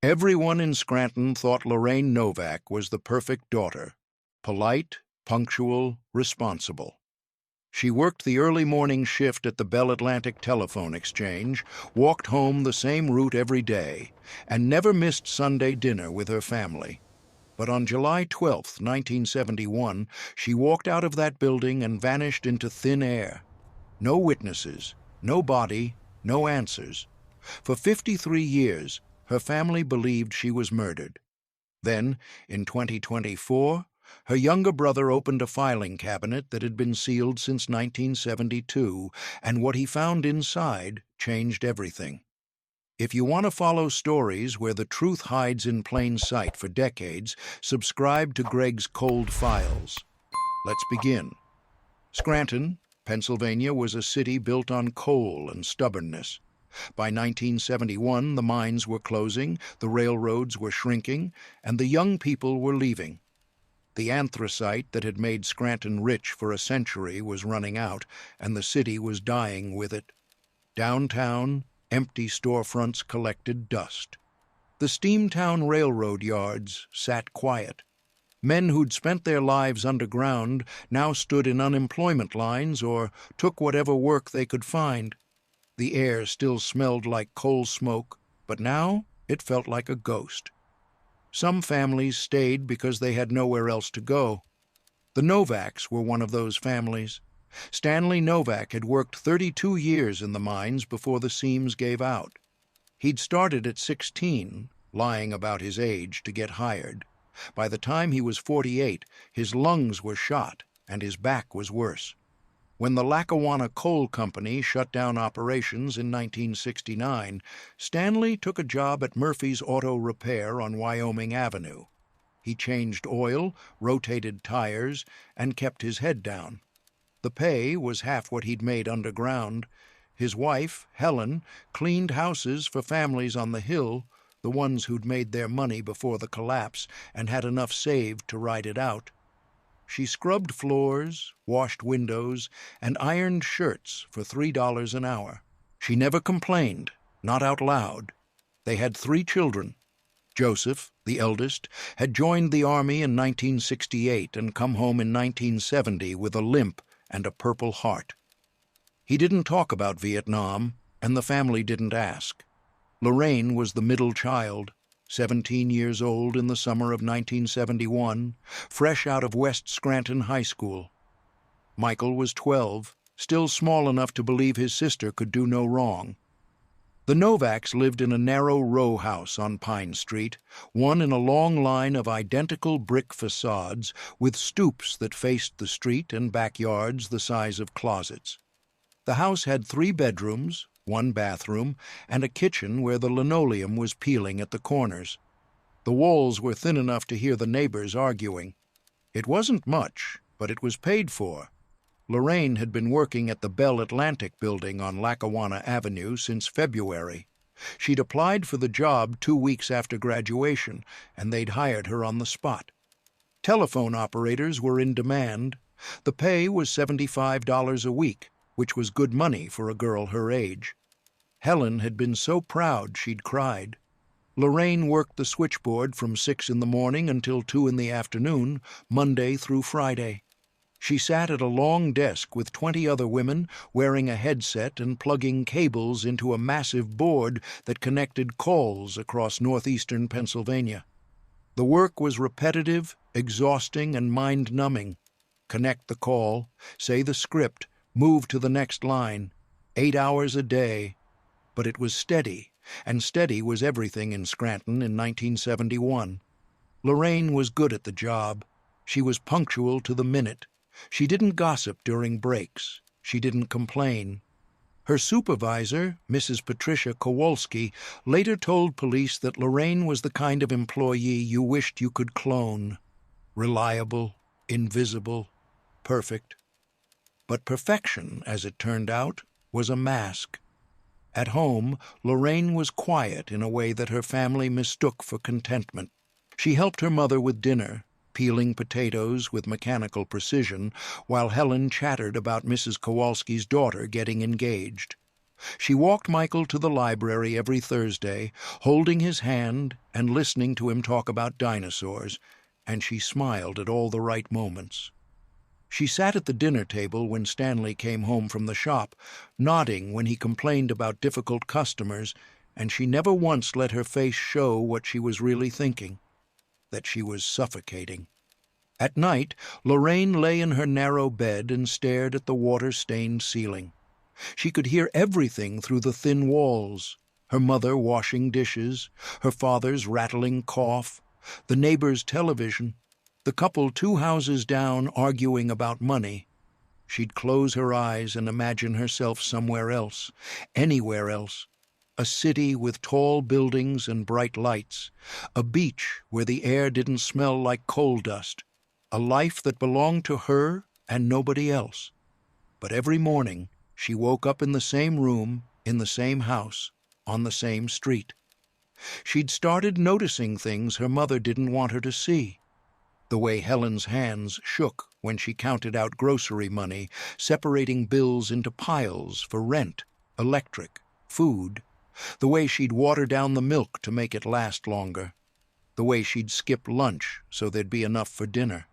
Everyone in Scranton thought Lorraine Novak was the perfect daughter, polite, punctual, responsible. She worked the early morning shift at the Bell Atlantic Telephone Exchange, walked home the same route every day, and never missed Sunday dinner with her family. But on July 12, 1971, she walked out of that building and vanished into thin air. No witnesses, no body, no answers. For 53 years, her family believed she was murdered. Then, in 2024, her younger brother opened a filing cabinet that had been sealed since 1972, and what he found inside changed everything. If you want to follow stories where the truth hides in plain sight for decades, subscribe to Greg's Cold Files. Let's begin. Scranton, Pennsylvania, was a city built on coal and stubbornness. By 1971, the mines were closing, the railroads were shrinking, and the young people were leaving. The anthracite that had made Scranton rich for a century was running out, and the city was dying with it. Downtown, empty storefronts collected dust. The Steamtown railroad yards sat quiet. Men who'd spent their lives underground now stood in unemployment lines or took whatever work they could find. The air still smelled like coal smoke, but now it felt like a ghost. Some families stayed because they had nowhere else to go. The Novaks were one of those families. Stanley Novak had worked 32 years in the mines before the seams gave out. He'd started at 16, lying about his age to get hired. By the time he was 48, his lungs were shot and his back was worse. When the Lackawanna Coal Company shut down operations in 1969, Stanley took a job at Murphy's Auto Repair on Wyoming Avenue. He changed oil, rotated tires, and kept his head down. The pay was half what he'd made underground. His wife, Helen, cleaned houses for families on the hill, the ones who'd made their money before the collapse and had enough saved to ride it out. She scrubbed floors, washed windows, and ironed shirts for $3 an hour. She never complained, not out loud. They had 3 children. Joseph, the eldest, had joined the Army in 1968 and come home in 1970 with a limp and a Purple Heart. He didn't talk about Vietnam, and the family didn't ask. Lorraine was the middle child, 17 years old in the summer of 1971, fresh out of West Scranton High School. Michael was 12, still small enough to believe his sister could do no wrong. The Novaks lived in a narrow row house on Pine Street, one in a long line of identical brick facades with stoops that faced the street and backyards the size of closets. The house had 3 bedrooms, 1 bathroom, and a kitchen where the linoleum was peeling at the corners. The walls were thin enough to hear the neighbors arguing. It wasn't much, but it was paid for. Lorraine had been working at the Bell Atlantic building on Lackawanna Avenue since February. She'd applied for the job 2 weeks after graduation, and they'd hired her on the spot. Telephone operators were in demand. The pay was $75 a week, which was good money for a girl her age. Helen had been so proud she'd cried. Lorraine worked the switchboard from 6 in the morning until 2 in the afternoon, Monday through Friday. She sat at a long desk with 20 other women, wearing a headset and plugging cables into a massive board that connected calls across northeastern Pennsylvania. The work was repetitive, exhausting, and mind-numbing. Connect the call, say the script, move to the next line. 8 hours a day. But it was steady, and steady was everything in Scranton in 1971. Lorraine was good at the job. She was punctual to the minute. She didn't gossip during breaks. She didn't complain. Her supervisor, Mrs. Patricia Kowalski, later told police that Lorraine was the kind of employee you wished you could clone. Reliable, invisible, perfect. But perfection, as it turned out, was a mask. At home, Lorraine was quiet in a way that her family mistook for contentment. She helped her mother with dinner, peeling potatoes with mechanical precision, while Helen chattered about Mrs. Kowalski's daughter getting engaged. She walked Michael to the library every Thursday, holding his hand and listening to him talk about dinosaurs, and she smiled at all the right moments. She sat at the dinner table when Stanley came home from the shop, nodding when he complained about difficult customers, and she never once let her face show what she was really thinking, that she was suffocating. At night, Lorraine lay in her narrow bed and stared at the water-stained ceiling. She could hear everything through the thin walls: her mother washing dishes, her father's rattling cough, the neighbor's television, the couple 2 houses down arguing about money. She'd close her eyes and imagine herself somewhere else, anywhere else. A city with tall buildings and bright lights, a beach where the air didn't smell like coal dust, a life that belonged to her and nobody else. But every morning, she woke up in the same room, in the same house, on the same street. She'd started noticing things her mother didn't want her to see. The way Helen's hands shook when she counted out grocery money, separating bills into piles for rent, electric, food. The way she'd water down the milk to make it last longer. The way she'd skip lunch so there'd be enough for dinner.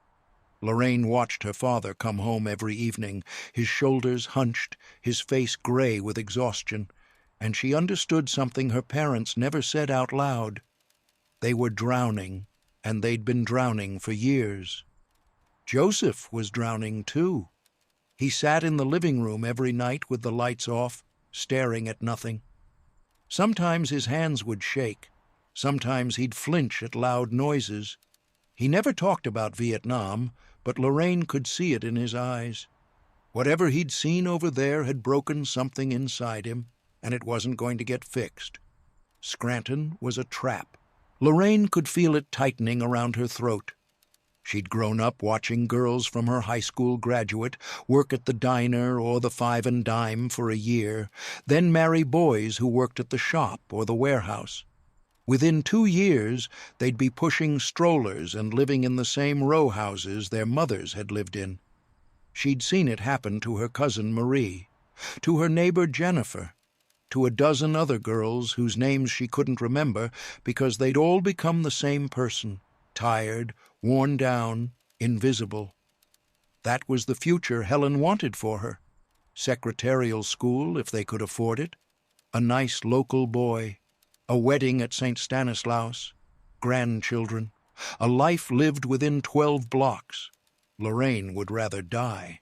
Lorraine watched her father come home every evening, his shoulders hunched, his face gray with exhaustion, and she understood something her parents never said out loud. They were drowning, and they'd been drowning for years. Joseph was drowning too. He sat in the living room every night with the lights off, staring at nothing. Sometimes his hands would shake. Sometimes he'd flinch at loud noises. He never talked about Vietnam, but Lorraine could see it in his eyes. Whatever he'd seen over there had broken something inside him, and it wasn't going to get fixed. Scranton was a trap. Lorraine could feel it tightening around her throat. She'd grown up watching girls from her high school graduate work at the diner or the Five and Dime for a year, then marry boys who worked at the shop or the warehouse. Within 2 years, they'd be pushing strollers and living in the same row houses their mothers had lived in. She'd seen it happen to her cousin Marie, to her neighbor Jennifer, to a dozen other girls whose names she couldn't remember because they'd all become the same person, tired, worn down, invisible. That was the future Helen wanted for her. Secretarial school, if they could afford it, a nice local boy, a wedding at St. Stanislaus, grandchildren, a life lived within 12 blocks. Lorraine would rather die.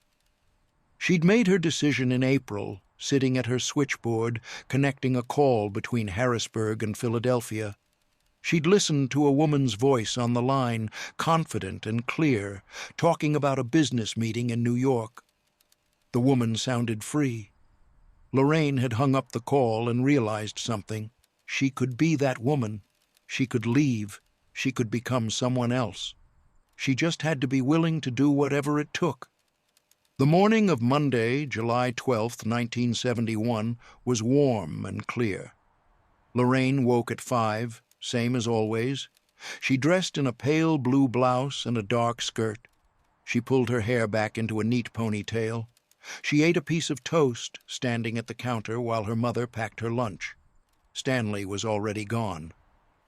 She'd made her decision in April, sitting at her switchboard, connecting a call between Harrisburg and Philadelphia. She'd listened to a woman's voice on the line, confident and clear, talking about a business meeting in New York. The woman sounded free. Lorraine had hung up the call and realized something. She could be that woman. She could leave. She could become someone else. She just had to be willing to do whatever it took. The morning of Monday, July 12th, 1971, was warm and clear. Lorraine woke at 5, same as always. She dressed in a pale blue blouse and a dark skirt. She pulled her hair back into a neat ponytail. She ate a piece of toast, standing at the counter while her mother packed her lunch. Stanley was already gone.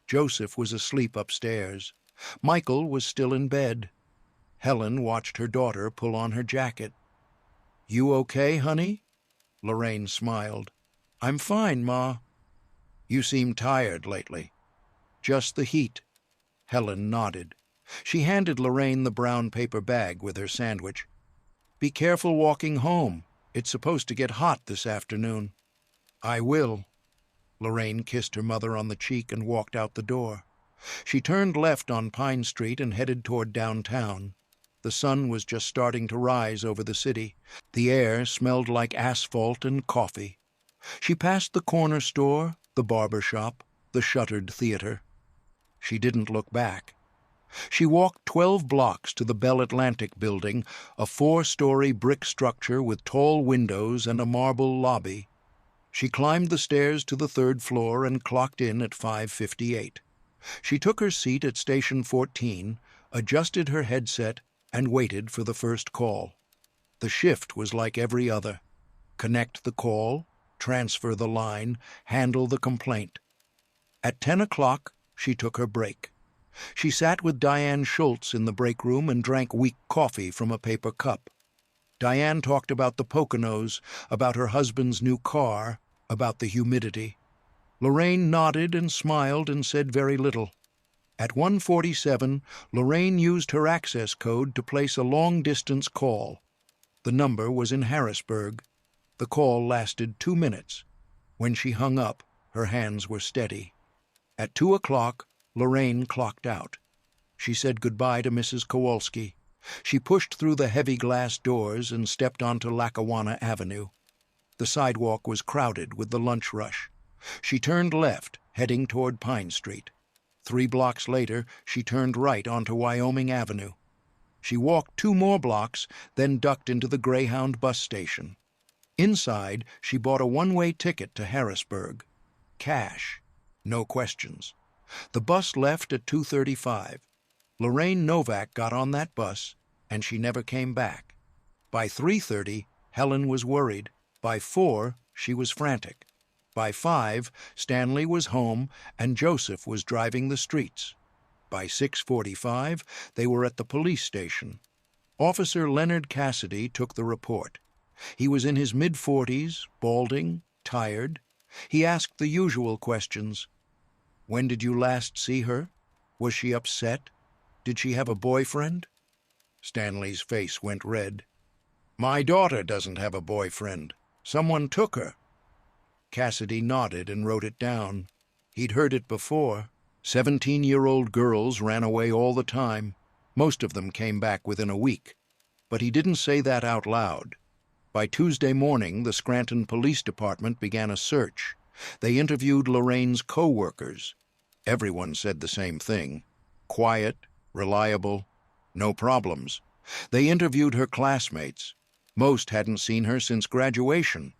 Joseph was asleep upstairs. Michael was still in bed. Helen watched her daughter pull on her jacket. "You okay, honey?" Lorraine smiled. "I'm fine, Ma." "You seem tired lately." "Just the heat." Helen nodded. She handed Lorraine the brown paper bag with her sandwich. "Be careful walking home. It's supposed to get hot this afternoon." "I will." Lorraine kissed her mother on the cheek and walked out the door. She turned left on Pine Street and headed toward downtown. The sun was just starting to rise over the city. The air smelled like asphalt and coffee. She passed the corner store, the barber shop, the shuttered theater. She didn't look back. She walked 12 blocks to the Bell Atlantic building, a 4-story brick structure with tall windows and a marble lobby. She climbed the stairs to the 3rd floor and clocked in at 5:58. She took her seat at Station 14, adjusted her headset, and waited for the first call. The shift was like every other. Connect the call, transfer the line, handle the complaint. At 10 o'clock, she took her break. She sat with Diane Schultz in the break room and drank weak coffee from a paper cup. Diane talked about the Poconos, about her husband's new car, about the humidity. Lorraine nodded and smiled and said very little. At 1:47, Lorraine used her access code to place a long-distance call. The number was in Harrisburg. The call lasted 2 minutes. When she hung up, her hands were steady. At 2 o'clock, Lorraine clocked out. She said goodbye to Mrs. Kowalski. She pushed through the heavy glass doors and stepped onto Lackawanna Avenue. The sidewalk was crowded with the lunch rush. She turned left, heading toward Pine Street. 3 blocks later, she turned right onto Wyoming Avenue. She walked 2 more blocks, then ducked into the Greyhound bus station. Inside, she bought a one-way ticket to Harrisburg. Cash. No questions. The bus left at 2:35. Lorraine Novak got on that bus, and she never came back. By 3:30, Helen was worried. By 4, she was frantic. By 5, Stanley was home, and Joseph was driving the streets. By 6:45, they were at the police station. Officer Leonard Cassidy took the report. He was in his mid-40s, balding, tired. He asked the usual questions. When did you last see her? Was she upset? Did she have a boyfriend? Stanley's face went red. My daughter doesn't have a boyfriend. Someone took her. Cassidy nodded and wrote it down. He'd heard it before. 17-year-old girls ran away all the time. Most of them came back within a week. But he didn't say that out loud. By Tuesday morning, the Scranton Police Department began a search. They interviewed Lorraine's co-workers. Everyone said the same thing. Quiet, reliable, no problems. They interviewed her classmates. Most hadn't seen her since graduation.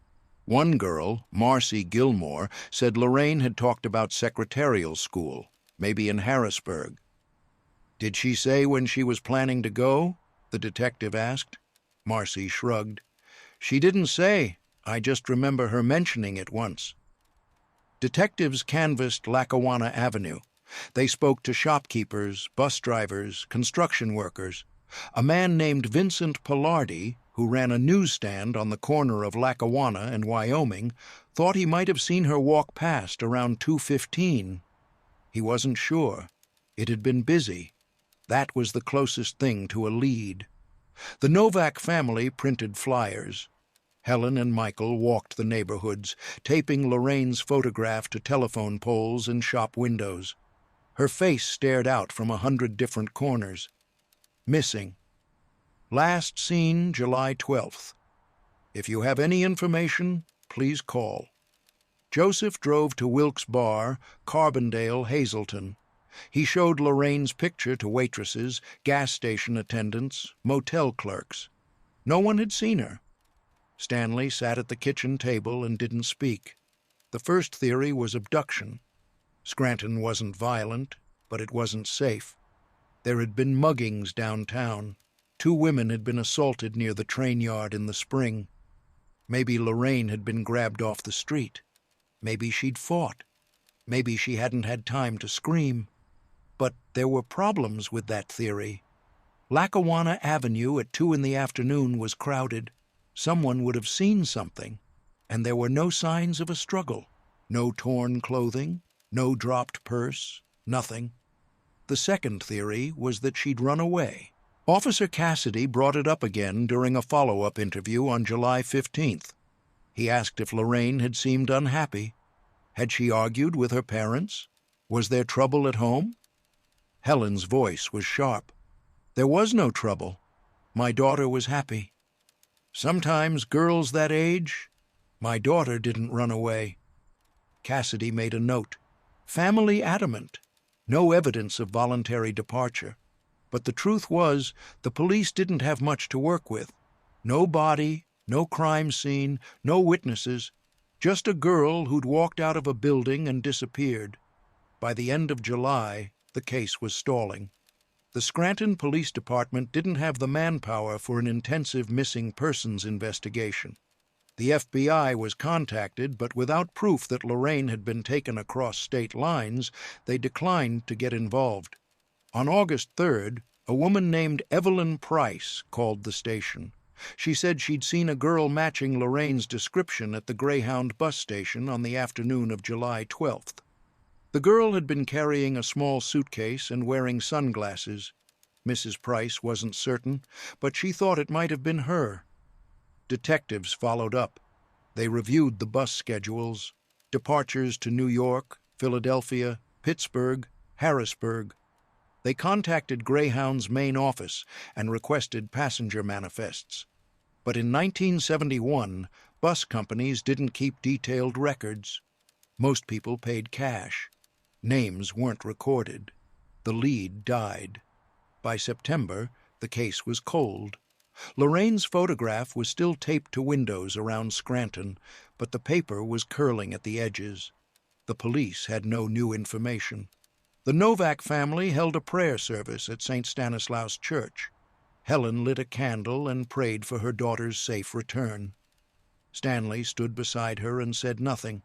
One girl, Marcy Gilmore, said Lorraine had talked about secretarial school, maybe in Harrisburg. Did she say when she was planning to go? The detective asked. Marcy shrugged. She didn't say. I just remember her mentioning it once. Detectives canvassed Lackawanna Avenue. They spoke to shopkeepers, bus drivers, construction workers. A man named Vincent Pillardi, who ran a newsstand on the corner of Lackawanna and Wyoming, thought he might have seen her walk past around 2:15. He wasn't sure. It had been busy. That was the closest thing to a lead. The Novak family printed flyers. Helen and Michael walked the neighborhoods, taping Lorraine's photograph to telephone poles and shop windows. Her face stared out from 100 different corners. Missing. Last seen July 12th. If you have any information, please call. Joseph drove to Wilkes Bar, Carbondale, Hazleton. He showed Lorraine's picture to waitresses, gas station attendants, motel clerks. No one had seen her. Stanley sat at the kitchen table and didn't speak. The first theory was abduction. Scranton wasn't violent, but it wasn't safe. There had been muggings downtown. 2 women had been assaulted near the train yard in the spring. Maybe Lorraine had been grabbed off the street. Maybe she'd fought. Maybe she hadn't had time to scream. But there were problems with that theory. Lackawanna Avenue at 2 in the afternoon was crowded. Someone would have seen something, and there were no signs of a struggle. No torn clothing, no dropped purse, nothing. The second theory was that she'd run away. Officer Cassidy brought it up again during a follow-up interview on July 15th. He asked if Lorraine had seemed unhappy. Had she argued with her parents? Was there trouble at home? Helen's voice was sharp. There was no trouble. My daughter was happy. Sometimes girls that age... My daughter didn't run away. Cassidy made a note. Family adamant. No evidence of voluntary departure. But the truth was, the police didn't have much to work with. No body, no crime scene, no witnesses. Just a girl who'd walked out of a building and disappeared. By the end of July, the case was stalling. The Scranton Police Department didn't have the manpower for an intensive missing persons investigation. The FBI was contacted, but without proof that Lorraine had been taken across state lines, they declined to get involved. On August 3rd, a woman named Evelyn Price called the station. She said she'd seen a girl matching Lorraine's description at the Greyhound bus station on the afternoon of July 12th. The girl had been carrying a small suitcase and wearing sunglasses. Mrs. Price wasn't certain, but she thought it might have been her. Detectives followed up. They reviewed the bus schedules, departures to New York, Philadelphia, Pittsburgh, Harrisburg. They contacted Greyhound's main office and requested passenger manifests. But in 1971, bus companies didn't keep detailed records. Most people paid cash. Names weren't recorded. The lead died. By September, the case was cold. Lorraine's photograph was still taped to windows around Scranton, but the paper was curling at the edges. The police had no new information. The Novak family held a prayer service at St. Stanislaus Church. Helen lit a candle and prayed for her daughter's safe return. Stanley stood beside her and said nothing.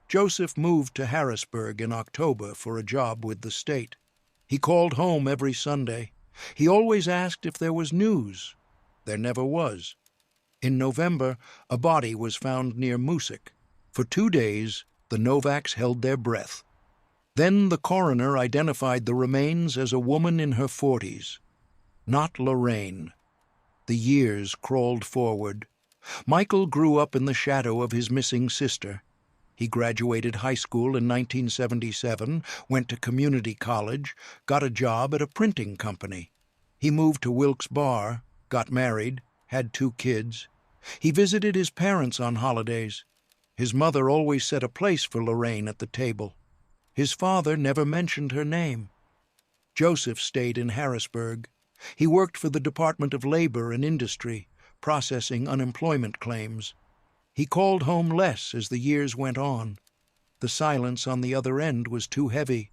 Joseph moved to Harrisburg in October for a job with the state. He called home every Sunday. He always asked if there was news. There never was. In November, a body was found near Moosic. For 2 days, the Novaks held their breath. Then the coroner identified the remains as a woman in her 40s. Not Lorraine. The years crawled forward. Michael grew up in the shadow of his missing sister. He graduated high school in 1977, went to community college, got a job at a printing company. He moved to Wilkes Barre, got married, had 2 kids. He visited his parents on holidays. His mother always set a place for Lorraine at the table. His father never mentioned her name. Joseph stayed in Harrisburg. He worked for the Department of Labor and Industry, processing unemployment claims. He called home less as the years went on. The silence on the other end was too heavy.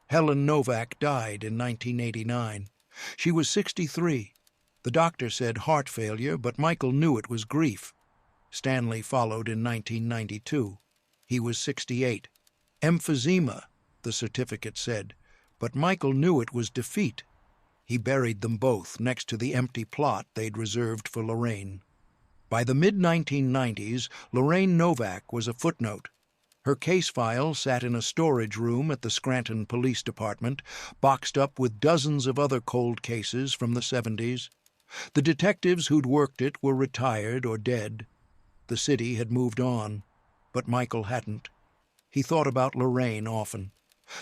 Helen Novak died in 1989. She was 63. The doctor said heart failure, but Michael knew it was grief. Stanley followed in 1992. He was 68. Emphysema, the certificate said, but Michael knew it was defeat. He buried them both next to the empty plot they'd reserved for Lorraine. By the mid-1990s, Lorraine Novak was a footnote. Her case file sat in a storage room at the Scranton Police Department, boxed up with dozens of other cold cases from the 70s. The detectives who'd worked it were retired or dead. The city had moved on, but Michael hadn't. He thought about Lorraine often,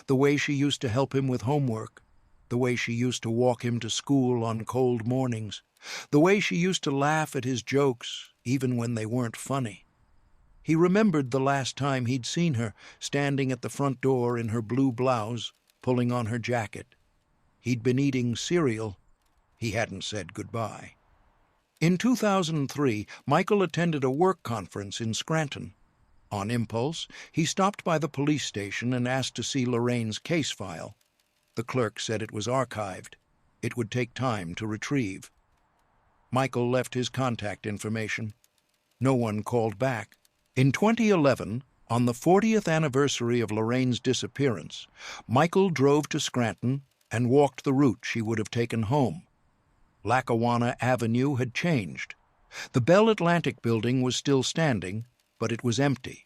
the way she used to help him with homework, the way she used to walk him to school on cold mornings, the way she used to laugh at his jokes, even when they weren't funny. He remembered the last time he'd seen her, standing at the front door in her blue blouse, pulling on her jacket. He'd been eating cereal. He hadn't said goodbye. In 2003, Michael attended a work conference in Scranton. On impulse, he stopped by the police station and asked to see Lorraine's case file. The clerk said it was archived. It would take time to retrieve. Michael left his contact information. No one called back. In 2011, on the 40th anniversary of Lorraine's disappearance, Michael drove to Scranton and walked the route she would have taken home. Lackawanna Avenue had changed. The Bell Atlantic building was still standing, but it was empty.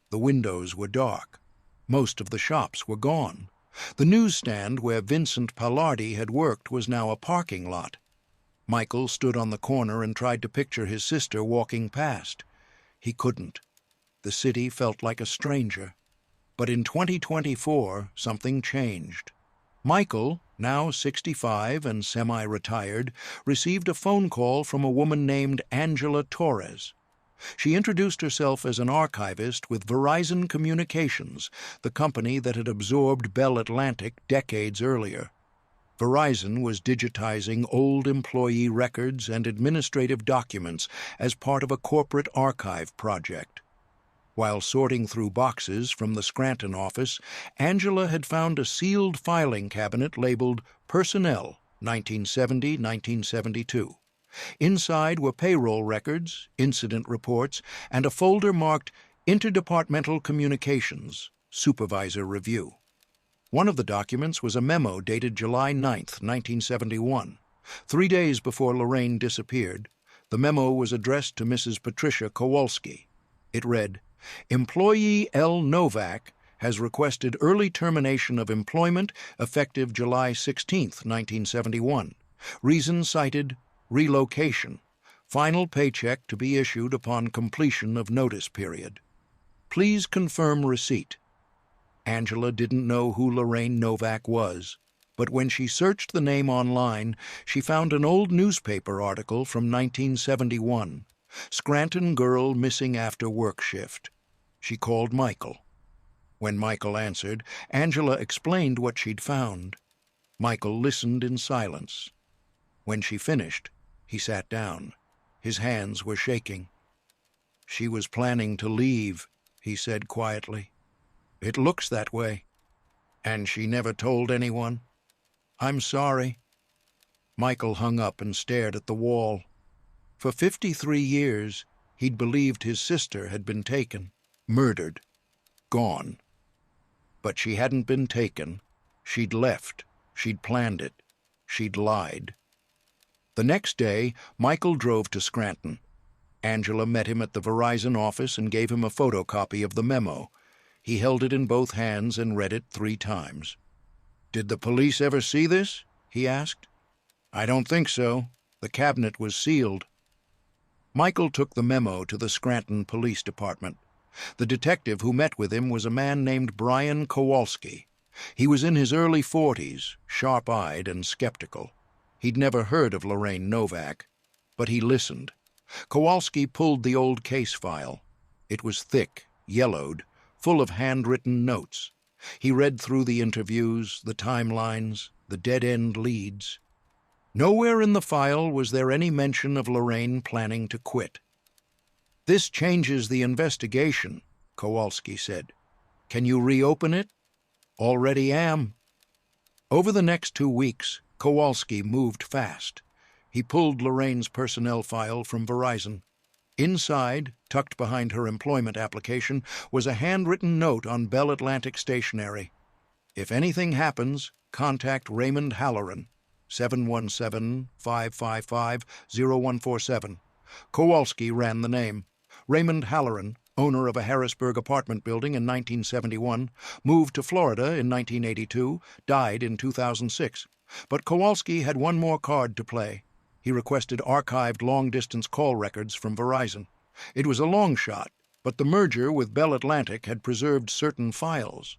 The windows were dark. Most of the shops were gone. The newsstand where Vincent Pallardi had worked was now a parking lot. Michael stood on the corner and tried to picture his sister walking past. He couldn't. The city felt like a stranger. But in 2024, something changed. Michael, now 65 and semi-retired, received a phone call from a woman named Angela Torres. She introduced herself as an archivist with Verizon Communications, the company that had absorbed Bell Atlantic decades earlier. Verizon was digitizing old employee records and administrative documents as part of a corporate archive project. While sorting through boxes from the Scranton office, Angela had found a sealed filing cabinet labeled Personnel 1970-1972. Inside were payroll records, incident reports, and a folder marked Interdepartmental Communications, Supervisor Review. One of the documents was a memo dated July 9th, 1971. 3 days before Lorraine disappeared, the memo was addressed to Mrs. Patricia Kowalski. It read, "Employee L. Novak has requested early termination of employment effective July 16th, 1971. Reason cited, relocation. Final paycheck to be issued upon completion of notice period. Please confirm receipt." Angela didn't know who Lorraine Novak was, but when she searched the name online, she found an old newspaper article from 1971, "Scranton Girl Missing After Work Shift." She called Michael. When Michael answered, Angela explained what she'd found. Michael listened in silence. When she finished, he sat down. His hands were shaking. "She was planning to leave," he said quietly. "It looks that way. And she never told anyone? I'm sorry." Michael hung up and stared at the wall. For 53 years, he'd believed his sister had been taken, murdered, gone. But she hadn't been taken. She'd left. She'd planned it. She'd lied. The next day, Michael drove to Scranton. Angela met him at the Verizon office and gave him a photocopy of the memo. He held it in both hands and read it 3 times. "Did the police ever see this?" he asked. "I don't think so. The cabinet was sealed." Michael took the memo to the Scranton Police Department. The detective who met with him was a man named Brian Kowalski. He was in his early 40s, sharp-eyed and skeptical. He'd never heard of Lorraine Novak, but he listened. Kowalski pulled the old case file. It was thick, yellowed, full of handwritten notes. He read through the interviews, the timelines, the dead-end leads. Nowhere in the file was there any mention of Lorraine planning to quit. "This changes the investigation," Kowalski said. "Can you reopen it?" "Already am." Over the next 2 weeks, Kowalski moved fast. He pulled Lorraine's personnel file from Verizon. Inside, tucked behind her employment application, was a handwritten note on Bell Atlantic stationery. "If anything happens, contact Raymond Halloran, 717-555-0147. Kowalski ran the name. Raymond Halloran, owner of a Harrisburg apartment building in 1971, moved to Florida in 1982, died in 2006. But Kowalski had one more card to play. He requested archived long-distance call records from Verizon. It was a long shot, but the merger with Bell Atlantic had preserved certain files.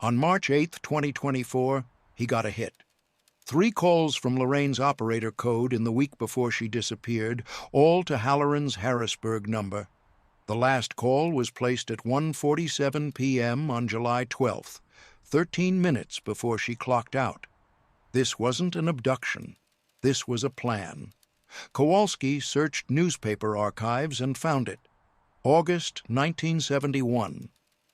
On March 8, 2024, he got a hit. 3 calls from Lorraine's operator code in the week before she disappeared, all to Halloran's Harrisburg number. The last call was placed at 1:47 p.m. on July 12th, 13 minutes before she clocked out. This wasn't an abduction. This was a plan. Kowalski searched newspaper archives and found it. August 1971.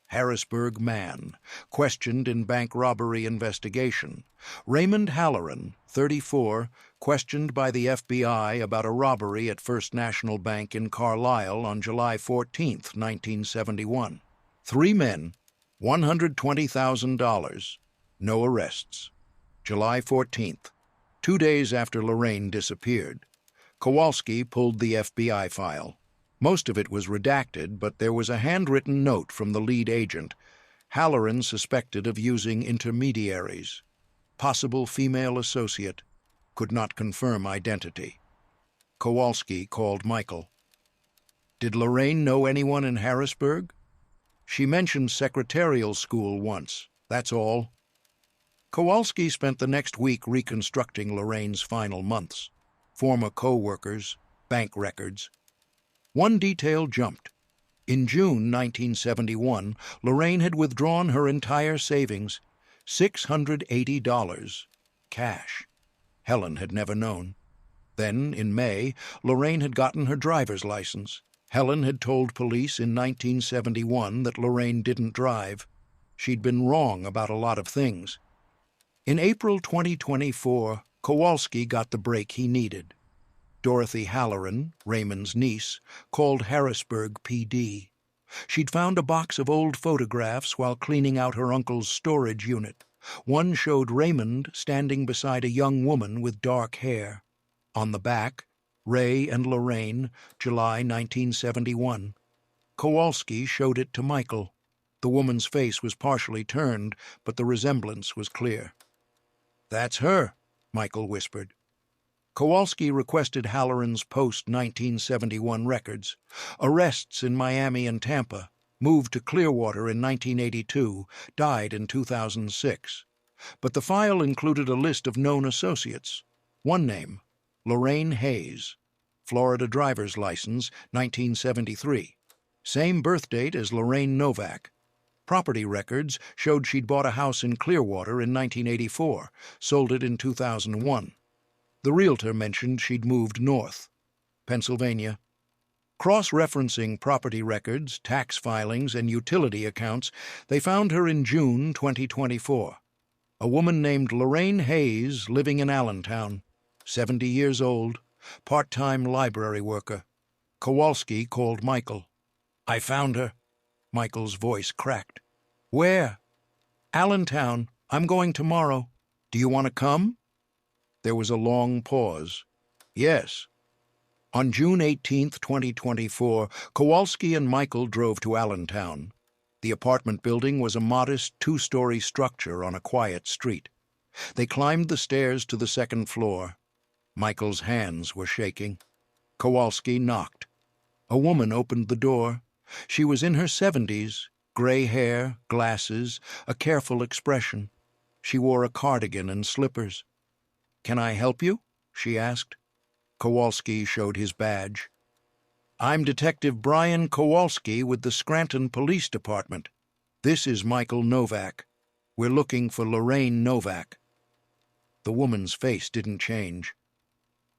Harrisburg man, questioned in bank robbery investigation. Raymond Halloran, 34, questioned by the FBI about a robbery at First National Bank in Carlisle on July 14, 1971. 3 men, $120,000. No arrests. July 14th, 2 days after Lorraine disappeared. Kowalski pulled the FBI file. Most of it was redacted, but there was a handwritten note from the lead agent. Halloran suspected of using intermediaries. Possible female associate. Could not confirm identity. Kowalski called Michael. "Did Lorraine know anyone in Harrisburg?" "She mentioned secretarial school once. That's all." Kowalski spent the next week reconstructing Lorraine's final months. Former co-workers, bank records. One detail jumped. In June 1971, Lorraine had withdrawn her entire savings, $680, cash. Helen had never known. Then, in May, Lorraine had gotten her driver's license. Helen had told police in 1971 that Lorraine didn't drive. She'd been wrong about a lot of things. In April 2024, Kowalski got the break he needed. Dorothy Halloran, Raymond's niece, called Harrisburg PD. She'd found a box of old photographs while cleaning out her uncle's storage unit. One showed Raymond standing beside a young woman with dark hair. On the back, Ray and Lorraine, July 1971. Kowalski showed it to Michael. The woman's face was partially turned, but the resemblance was clear. "That's her," Michael whispered. Kowalski requested Halloran's post-1971 records. Arrests in Miami and Tampa, moved to Clearwater in 1982, died in 2006. But the file included a list of known associates. One name, Lorraine Hayes, Florida driver's license, 1973. Same birth date as Lorraine Novak. Property records showed she'd bought a house in Clearwater in 1984, sold it in 2001. The realtor mentioned she'd moved north, Pennsylvania. Cross-referencing property records, tax filings, and utility accounts, they found her in June 2024. A woman named Lorraine Hayes living in Allentown, 70 years old, part-time library worker. Kowalski called Michael. "I found her." Michael's voice cracked. "Where?" "Allentown. I'm going tomorrow. Do you want to come?" There was a long pause. "Yes." On June 18, 2024, Kowalski and Michael drove to Allentown. The apartment building was a modest two-story structure on a quiet street. They climbed the stairs to the second floor. Michael's hands were shaking. Kowalski knocked. A woman opened the door. She was in her 70s, gray hair, glasses, a careful expression. She wore a cardigan and slippers. "Can I help you?" she asked. Kowalski showed his badge. "I'm Detective Brian Kowalski with the Scranton Police Department. This is Michael Novak. We're looking for Lorraine Novak." The woman's face didn't change.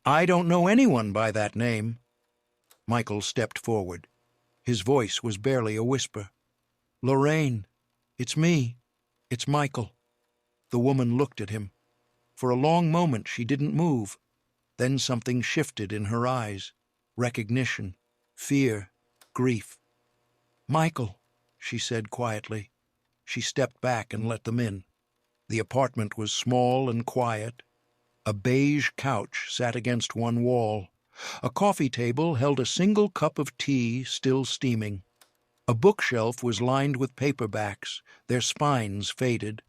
"I don't know anyone by that name." Michael stepped forward. His voice was barely a whisper. "Lorraine, it's me. It's Michael." The woman looked at him. For a long moment she didn't move. Then something shifted in her eyes. Recognition, fear, grief. "Michael," she said quietly. She stepped back and let them in. The apartment was small and quiet. A beige couch sat against one wall. A coffee table held a single cup of tea still steaming. A bookshelf was lined with paperbacks, their spines faded.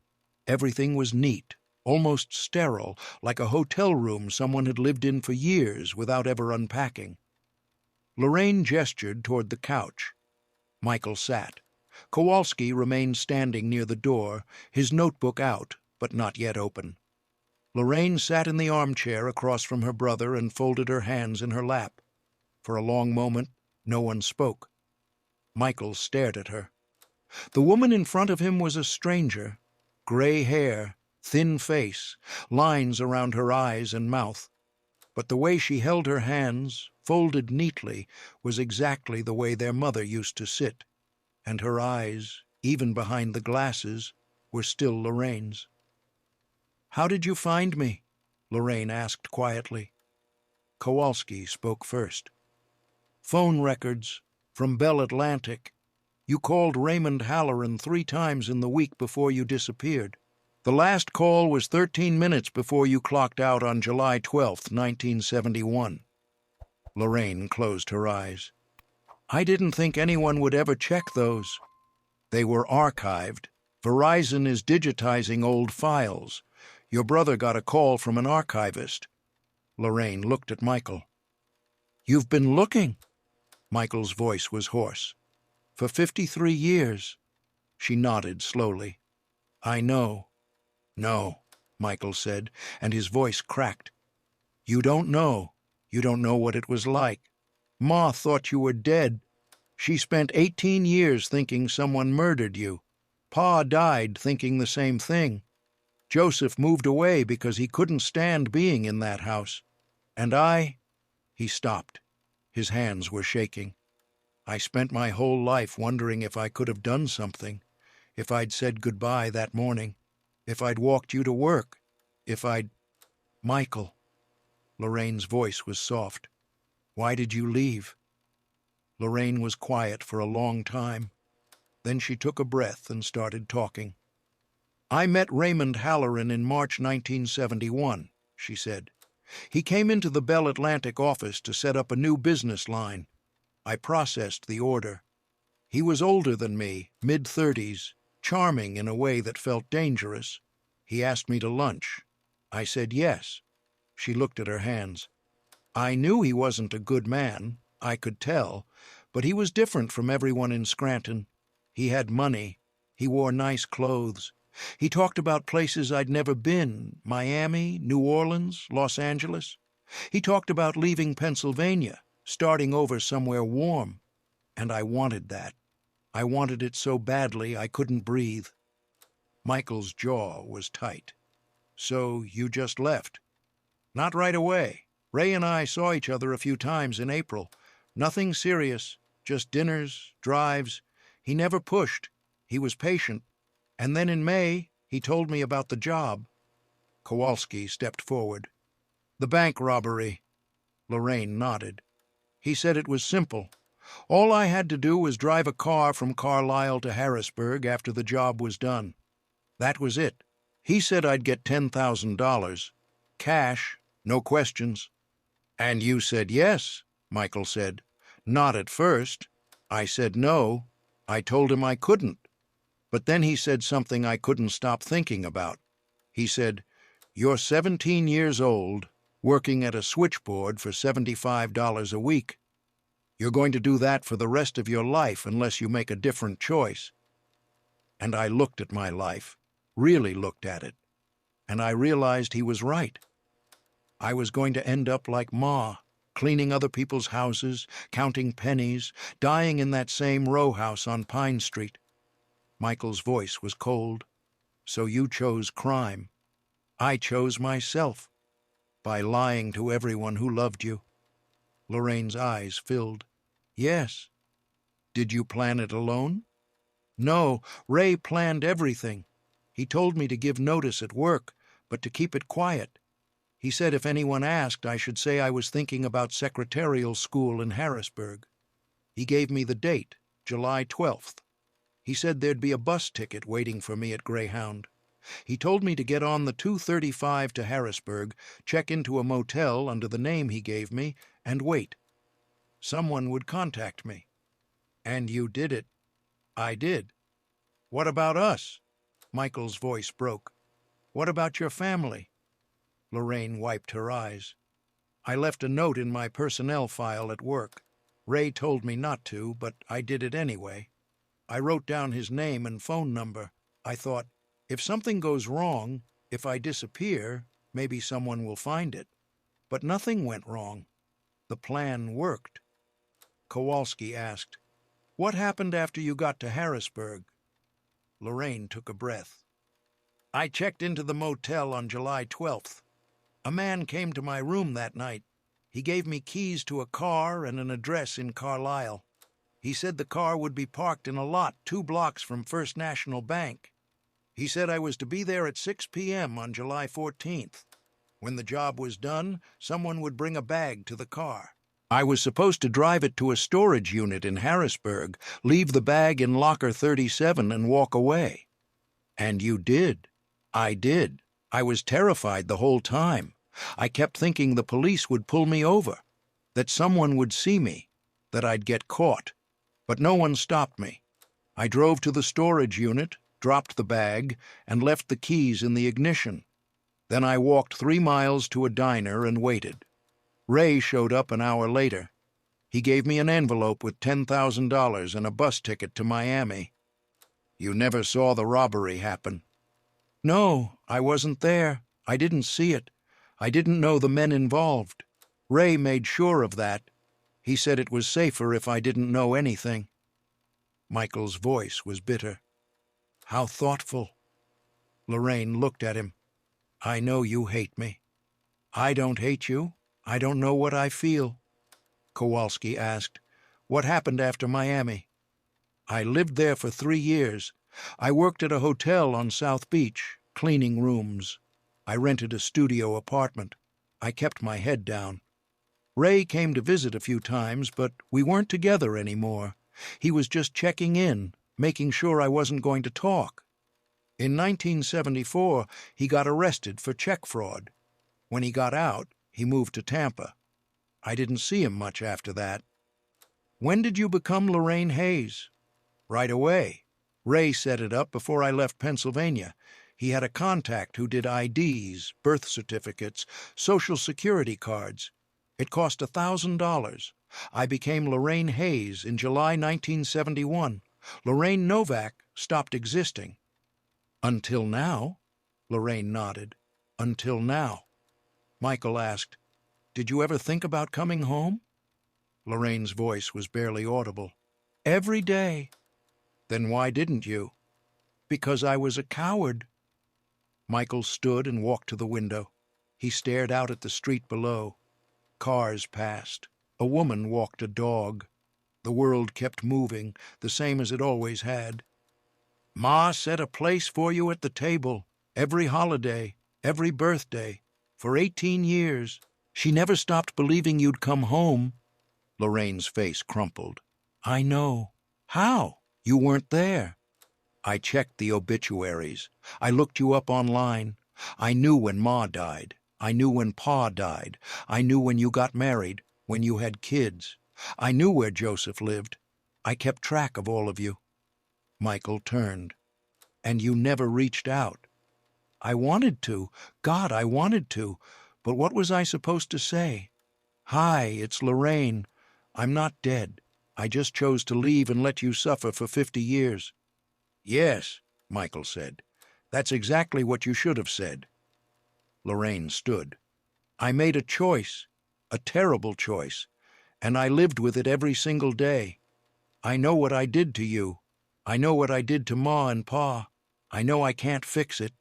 Everything was neat, almost sterile, like a hotel room someone had lived in for years without ever unpacking. Lorraine gestured toward the couch. Michael sat. Kowalski remained standing near the door, his notebook out, but not yet open. Lorraine sat in the armchair across from her brother and folded her hands in her lap. For a long moment, no one spoke. Michael stared at her. The woman in front of him was a stranger. Gray hair, thin face, lines around her eyes and mouth. But the way she held her hands, folded neatly, was exactly the way their mother used to sit. And her eyes, even behind the glasses, were still Lorraine's. "How did you find me?" Lorraine asked quietly. Kowalski spoke first. "Phone records from Bell Atlantic. You called Raymond Halloran 3 times in the week before you disappeared. The last call was 13 minutes before you clocked out on July 12, 1971. Lorraine closed her eyes. "I didn't think anyone would ever check those. They were archived. Verizon is digitizing old files. Your brother got a call from an archivist." Lorraine looked at Michael. "You've been looking?" Michael's voice was hoarse. "For 53 years." She nodded slowly. "I know." "No," Michael said, and his voice cracked. "You don't know. You don't know what it was like. Ma thought you were dead. She spent 18 years thinking someone murdered you. Pa died thinking the same thing. Joseph moved away because he couldn't stand being in that house. And I—" He stopped. His hands were shaking. "I spent my whole life wondering if I could have done something, if I'd said goodbye that morning, if I'd walked you to work, if I'd—" "Michael." Lorraine's voice was soft. "Why did you leave?" Lorraine was quiet for a long time. Then she took a breath and started talking. "I met Raymond Halloran in March 1971, she said. "He came into the Bell Atlantic office to set up a new business line. I processed the order. He was older than me, mid-30s, charming in a way that felt dangerous. He asked me to lunch. I said yes." She looked at her hands. "I knew he wasn't a good man, I could tell, but he was different from everyone in Scranton. He had money. He wore nice clothes. He talked about places I'd never been, Miami, New Orleans, Los Angeles. He talked about leaving Pennsylvania, starting over somewhere warm. And I wanted that. I wanted it so badly I couldn't breathe." Michael's jaw was tight. "So you just left?" "Not right away. Ray and I saw each other a few times in April. Nothing serious, just dinners, drives. He never pushed. He was patient. And then in May, he told me about the job." Kowalski stepped forward. "The bank robbery." Lorraine nodded. "He said it was simple. All I had to do was drive a car from Carlisle to Harrisburg after the job was done. That was it. He said I'd get $10,000. Cash, no questions." "And you said yes," Michael said. "Not at first. I said no. I told him I couldn't. But then he said something I couldn't stop thinking about. He said, 'You're 17 years old, working at a switchboard for $75 a week. You're going to do that for the rest of your life unless you make a different choice.' And I looked at my life, really looked at it, and I realized he was right. I was going to end up like Ma, cleaning other people's houses, counting pennies, dying in that same row house on Pine Street." Michael's voice was cold. "So you chose crime. I chose myself, by lying to everyone who loved you." Lorraine's eyes filled. "Yes." "Did you plan it alone?" "No, Ray planned everything. He told me to give notice at work, but to keep it quiet. He said if anyone asked, I should say I was thinking about secretarial school in Harrisburg. He gave me the date, July 12th. He said there'd be a bus ticket waiting for me at Greyhound. He told me to get on the 2:35 to Harrisburg, check into a motel under the name he gave me, and wait. Someone would contact me." "And you did it." "I did." "What about us?" Michael's voice broke. "What about your family?" Lorraine wiped her eyes. "I left a note in my personnel file at work. Ray told me not to, but I did it anyway. I wrote down his name and phone number. I thought, if something goes wrong, if I disappear, maybe someone will find it. But nothing went wrong. The plan worked." Kowalski asked, "What happened after you got to Harrisburg?" Lorraine took a breath. "I checked into the motel on July 12th. A man came to my room that night. He gave me keys to a car and an address in Carlisle. He said the car would be parked in a lot 2 blocks from First National Bank. He said I was to be there at 6 p.m. on July 14th. When the job was done, someone would bring a bag to the car. I was supposed to drive it to a storage unit in Harrisburg, leave the bag in locker 37 and walk away." "And you did." "I did. I was terrified the whole time. I kept thinking the police would pull me over, that someone would see me, that I'd get caught. But no one stopped me. I drove to the storage unit, dropped the bag, and left the keys in the ignition. Then I walked 3 miles to a diner and waited. Ray showed up an hour later. He gave me an envelope with $10,000 and a bus ticket to Miami." "You never saw the robbery happen?" "No, I wasn't there. I didn't see it. I didn't know the men involved. Ray made sure of that. He said it was safer if I didn't know anything." Michael's voice was bitter. "How thoughtful." Lorraine looked at him. "I know you hate me." "I don't hate you. I don't know what I feel." Kowalski asked, "What happened after Miami?" "I lived there for 3 years. I worked at a hotel on South Beach, cleaning rooms. I rented a studio apartment. I kept my head down. Ray came to visit a few times, but we weren't together anymore. He was just checking in, making sure I wasn't going to talk. In 1974, he got arrested for check fraud. When he got out, he moved to Tampa. I didn't see him much after that. When did you become Lorraine Hayes? Right away. Ray set it up before I left Pennsylvania. He had a contact who did IDs, birth certificates, Social Security cards. It cost $1,000. I became Lorraine Hayes in July 1971. Lorraine Novak stopped existing. Until now? Lorraine nodded. Until now. Michael asked, "Did you ever think about coming home?" Lorraine's voice was barely audible. "Every day." "Then why didn't you?" "Because I was a coward." Michael stood and walked to the window. He stared out at the street below. Cars passed. A woman walked a dog. The world kept moving, the same as it always had. "Ma set a place for you at the table, every holiday, every birthday, for 18 years. She never stopped believing you'd come home." Lorraine's face crumpled. "I know. How? You weren't there." "I checked the obituaries. I looked you up online. I knew when Ma died. I knew when Pa died. I knew when you got married, when you had kids. I knew where Joseph lived. I kept track of all of you." Michael turned. "And you never reached out." "I wanted to. God, I wanted to. But what was I supposed to say? 'Hi, it's Lorraine. I'm not dead. I just chose to leave and let you suffer for 50 years. "Yes," Michael said. "That's exactly what you should have said." Lorraine stood. "I made a choice, a terrible choice, and I lived with it every single day. I know what I did to you. I know what I did to Ma and Pa. I know I can't fix it."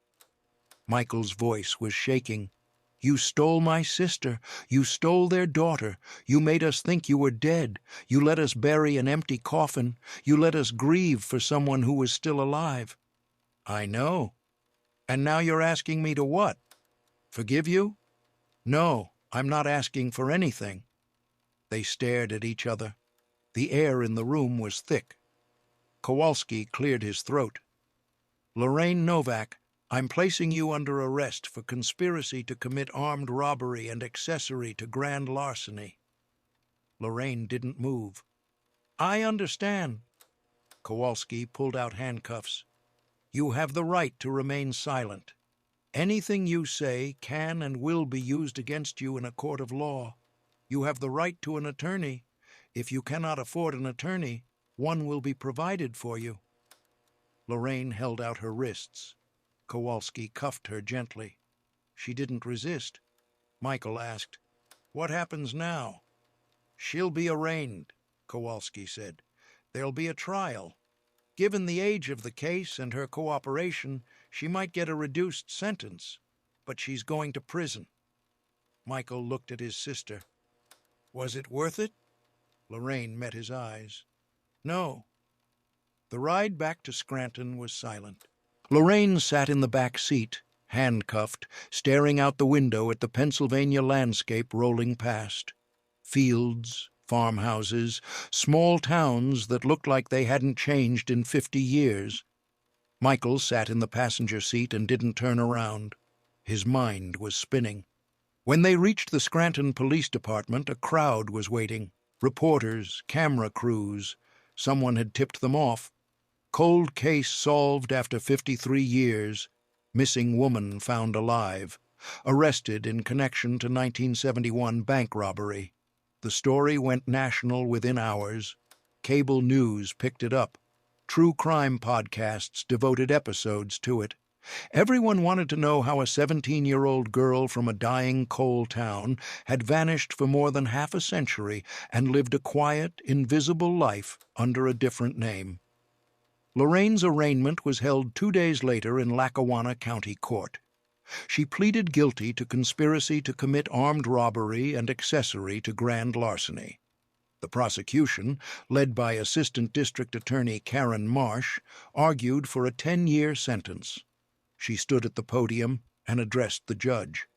Michael's voice was shaking. "You stole my sister. You stole their daughter. You made us think you were dead. You let us bury an empty coffin. You let us grieve for someone who was still alive." "I know. And now you're asking me to what? Forgive you?" "No, I'm not asking for anything." They stared at each other. The air in the room was thick. Kowalski cleared his throat. "Lorraine Novak, I'm placing you under arrest for conspiracy to commit armed robbery and accessory to grand larceny." Lorraine didn't move. "I understand." Kowalski pulled out handcuffs. "You have the right to remain silent. Anything you say can and will be used against you in a court of law. You have the right to an attorney. If you cannot afford an attorney, one will be provided for you." Lorraine held out her wrists. Kowalski cuffed her gently. She didn't resist. Michael asked, "What happens now?" "She'll be arraigned," Kowalski said. "There'll be a trial. Given the age of the case and her cooperation, she might get a reduced sentence, but she's going to prison." Michael looked at his sister. "Was it worth it?" Lorraine met his eyes. "No." The ride back to Scranton was silent. Lorraine sat in the back seat, handcuffed, staring out the window at the Pennsylvania landscape rolling past. Fields, farmhouses, small towns that looked like they hadn't changed in 50 years. Michael sat in the passenger seat and didn't turn around. His mind was spinning. When they reached the Scranton Police Department, a crowd was waiting. Reporters, camera crews. Someone had tipped them off. Cold case solved after 53 years. Missing woman found alive. Arrested in connection to 1971 bank robbery. The story went national within hours. Cable news picked it up. True crime podcasts devoted episodes to it. Everyone wanted to know how a 17-year-old girl from a dying coal town had vanished for more than half a century and lived a quiet, invisible life under a different name. Lorraine's arraignment was held 2 days later in Lackawanna County Court. She pleaded guilty to conspiracy to commit armed robbery and accessory to grand larceny. The prosecution, led by Assistant District Attorney Karen Marsh, argued for a 10-year sentence. She stood at the podium and addressed the judge.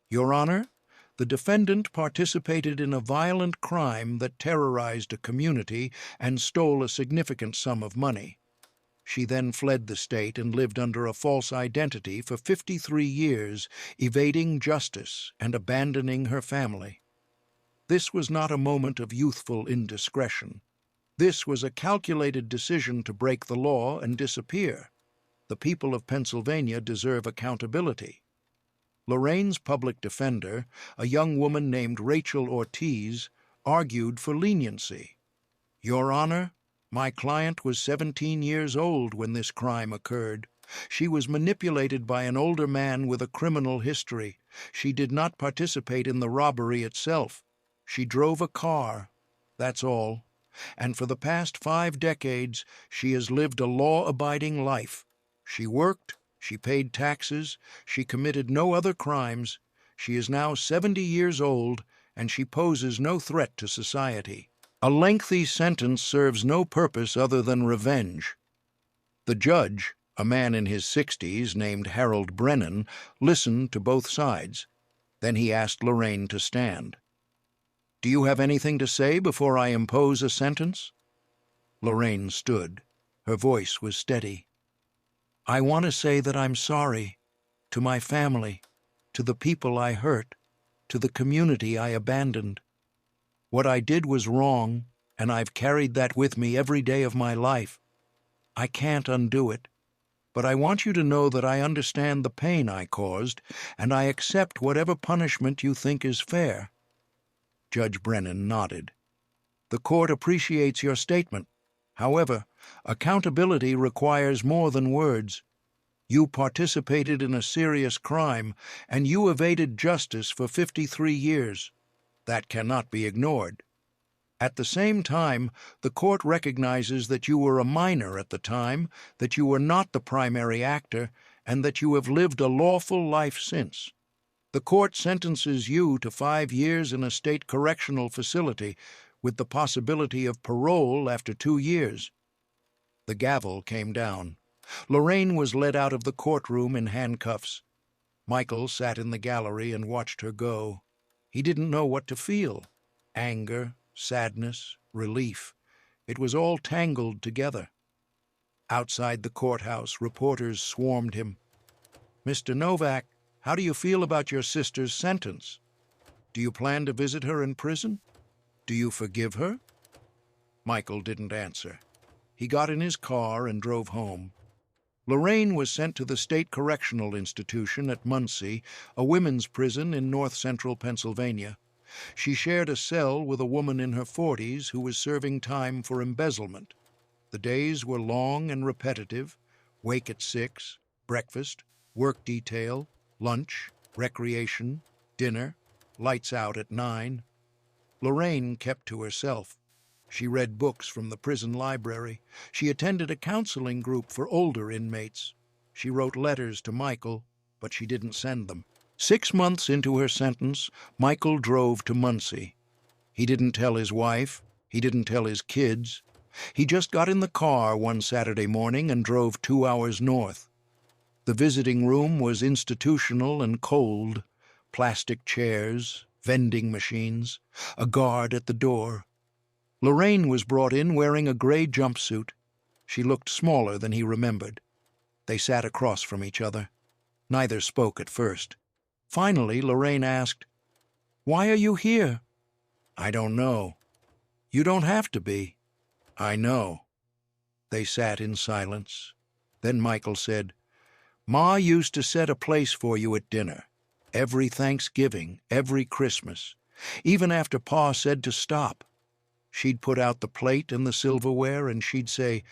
"Your Honor, The defendant participated in a violent crime that terrorized a community and stole a significant sum of money. She then fled the state and lived under a false identity for 53 years, evading justice and abandoning her family. This was not a moment of youthful indiscretion. This was a calculated decision to break the law and disappear. The people of Pennsylvania deserve accountability. Lorraine's public defender, a young woman named Rachel Ortiz, argued for leniency. "Your Honor, my client was 17 years old when this crime occurred. She was manipulated by an older man with a criminal history. She did not participate in the robbery itself. She drove a car. That's all. And for the past 5 decades, she has lived a law-abiding life. She worked, she paid taxes, she committed no other crimes. She is now 70 years old, and she poses no threat to society. A lengthy sentence serves no purpose other than revenge." The judge, a man in his 60s named Harold Brennan, listened to both sides. Then he asked Lorraine to stand. "Do you have anything to say before I impose a sentence?" Lorraine stood. Her voice was steady. "I want to say that I'm sorry. To my family, to the people I hurt, to the community I abandoned. What I did was wrong, and I've carried that with me every day of my life. I can't undo it. But I want you to know that I understand the pain I caused, and I accept whatever punishment you think is fair." Judge Brennan nodded. "The court appreciates your statement. However, accountability requires more than words. You participated in a serious crime, and you evaded justice for 53 years. That cannot be ignored. At the same time, the court recognizes that you were a minor at the time, that you were not the primary actor, and that you have lived a lawful life since. The court sentences you to 5 years in a state correctional facility, with the possibility of parole after 2 years. The gavel came down. Lorraine was led out of the courtroom in handcuffs. Michael sat in the gallery and watched her go. He didn't know what to feel. Anger, sadness, relief. It was all tangled together. Outside the courthouse, reporters swarmed him. "Mr. Novak, how do you feel about your sister's sentence? Do you plan to visit her in prison? Do you forgive her?" Michael didn't answer. He got in his car and drove home. Lorraine was sent to the State Correctional Institution at Muncie, a women's prison in north-central Pennsylvania. She shared a cell with a woman in her 40s who was serving time for embezzlement. The days were long and repetitive: wake at 6, breakfast, work detail, lunch, recreation, dinner, lights out at 9. Lorraine kept to herself. She read books from the prison library. She attended a counseling group for older inmates. She wrote letters to Michael, but she didn't send them. 6 months into her sentence, Michael drove to Muncie. He didn't tell his wife. He didn't tell his kids. He just got in the car one Saturday morning and drove 2 hours north. The visiting room was institutional and cold. Plastic chairs, vending machines, a guard at the door. Lorraine was brought in wearing a gray jumpsuit. She looked smaller than he remembered. They sat across from each other. Neither spoke at first. Finally, Lorraine asked, "Why are you here?" "I don't know." "You don't have to be." "I know." They sat in silence. Then Michael said, "Ma used to set a place for you at dinner. Every Thanksgiving, every Christmas. Even after Pa said to stop. She'd put out the plate and the silverware, and she'd say,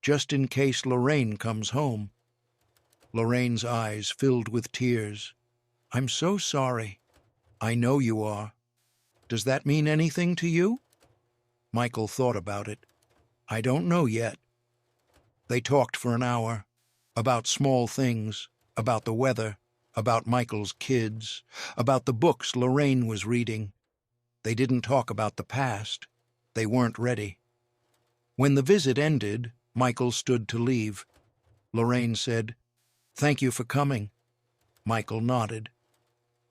'Just in case Lorraine comes home.'" Lorraine's eyes filled with tears. "I'm so sorry." "I know you are. Does that mean anything to you?" Michael thought about it. "I don't know yet." They talked for an hour, about small things, about the weather, about Michael's kids, about the books Lorraine was reading. They didn't talk about the past. They weren't ready. When the visit ended, Michael stood to leave. Lorraine said, "Thank you for coming." Michael nodded.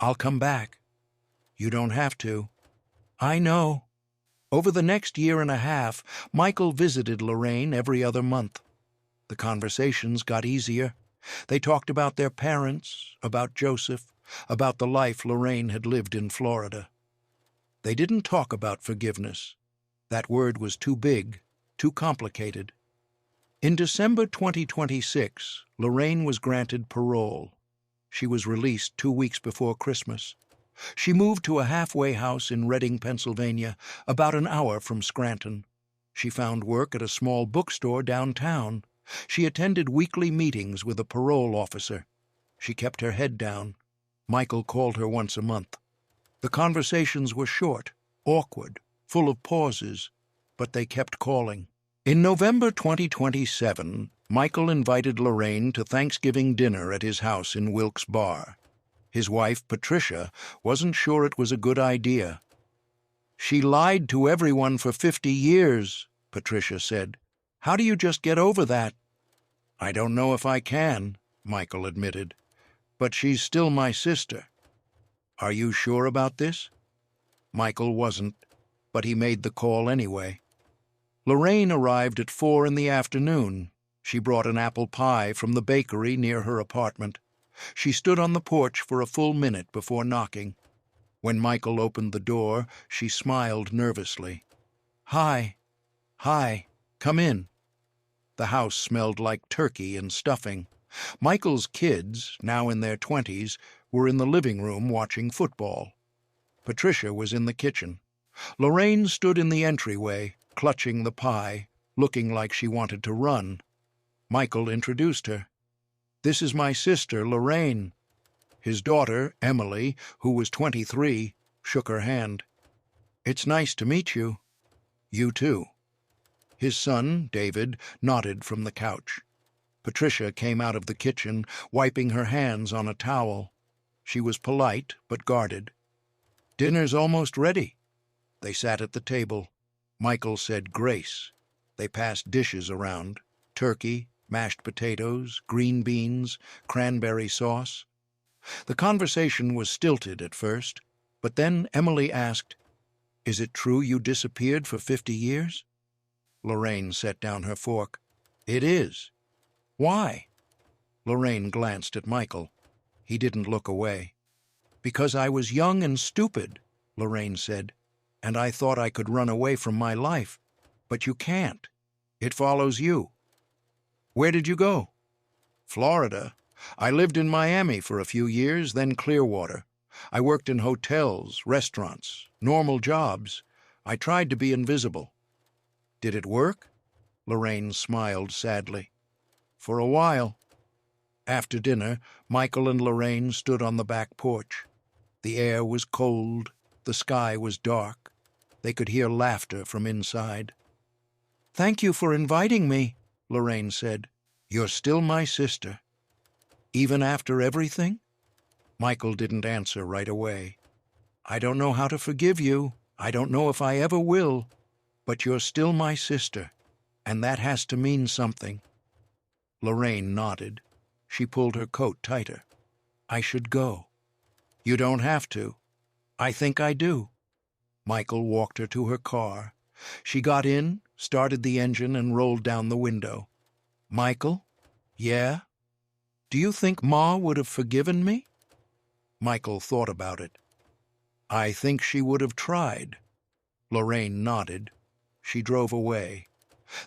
"I'll come back." You don't have to. I know. Over the next year and a half, Michael visited Lorraine every other month. The conversations got easier. They talked about their parents, about Joseph, about the life Lorraine had lived in Florida. They didn't talk about forgiveness. That word was too big, too complicated. In December 2026, Lorraine was granted parole. She was released 2 weeks before Christmas. She moved to a halfway house in Reading, Pennsylvania, about an hour from Scranton. She found work at a small bookstore downtown. She attended weekly meetings with a parole officer. She kept her head down. Michael called her once a month. The conversations were short, awkward, full of pauses, but they kept calling. In November 2027, Michael invited Lorraine to Thanksgiving dinner at his house in Wilkes Barre. His wife, Patricia, wasn't sure it was a good idea. "She lied to everyone for 50 years, Patricia said. "How do you just get over that?" "I don't know if I can," Michael admitted. "But she's still my sister." "Are you sure about this?" Michael wasn't, but he made the call anyway. Lorraine arrived at 4 in the afternoon. She brought an apple pie from the bakery near her apartment. She stood on the porch for a full minute before knocking. When Michael opened the door, she smiled nervously. "Hi. Hi. Come in." The house smelled like turkey and stuffing. Michael's kids, now in their 20s, were in the living room watching football. Patricia was in the kitchen. Lorraine stood in the entryway, clutching the pie, looking like she wanted to run. Michael introduced her. "This is my sister, Lorraine." His daughter, Emily, who was 23, shook her hand. "It's nice to meet you." "You too." His son, David, nodded from the couch. Patricia came out of the kitchen, wiping her hands on a towel. She was polite but guarded. "Dinner's almost ready." They sat at the table. Michael said grace. They passed dishes around: turkey, mashed potatoes, green beans, cranberry sauce. The conversation was stilted at first, but then Emily asked, "Is it true you disappeared for 50 years?" Lorraine set down her fork. "It is." "Why?" Lorraine glanced at Michael. He didn't look away. "Because I was young and stupid," Lorraine said, "and I thought I could run away from my life. But you can't. It follows you." "Where did you go?" "Florida. I lived in Miami for a few years, then Clearwater. I worked in hotels, restaurants, normal jobs. I tried to be invisible." "Did it work?" Lorraine smiled sadly. "For a while." After dinner, Michael and Lorraine stood on the back porch. The air was cold, the sky was dark. They could hear laughter from inside. "Thank you for inviting me," Lorraine said. "You're still my sister." "Even after everything?" Michael didn't answer right away. "I don't know how to forgive you. I don't know if I ever will. But you're still my sister, and that has to mean something." Lorraine nodded. She pulled her coat tighter. "I should go." "You don't have to." "I think I do." Michael walked her to her car. She got in, started the engine, and rolled down the window. "Michael?" "Yeah?" "Do you think Ma would have forgiven me?" Michael thought about it. "I think she would have tried." Lorraine nodded. She drove away.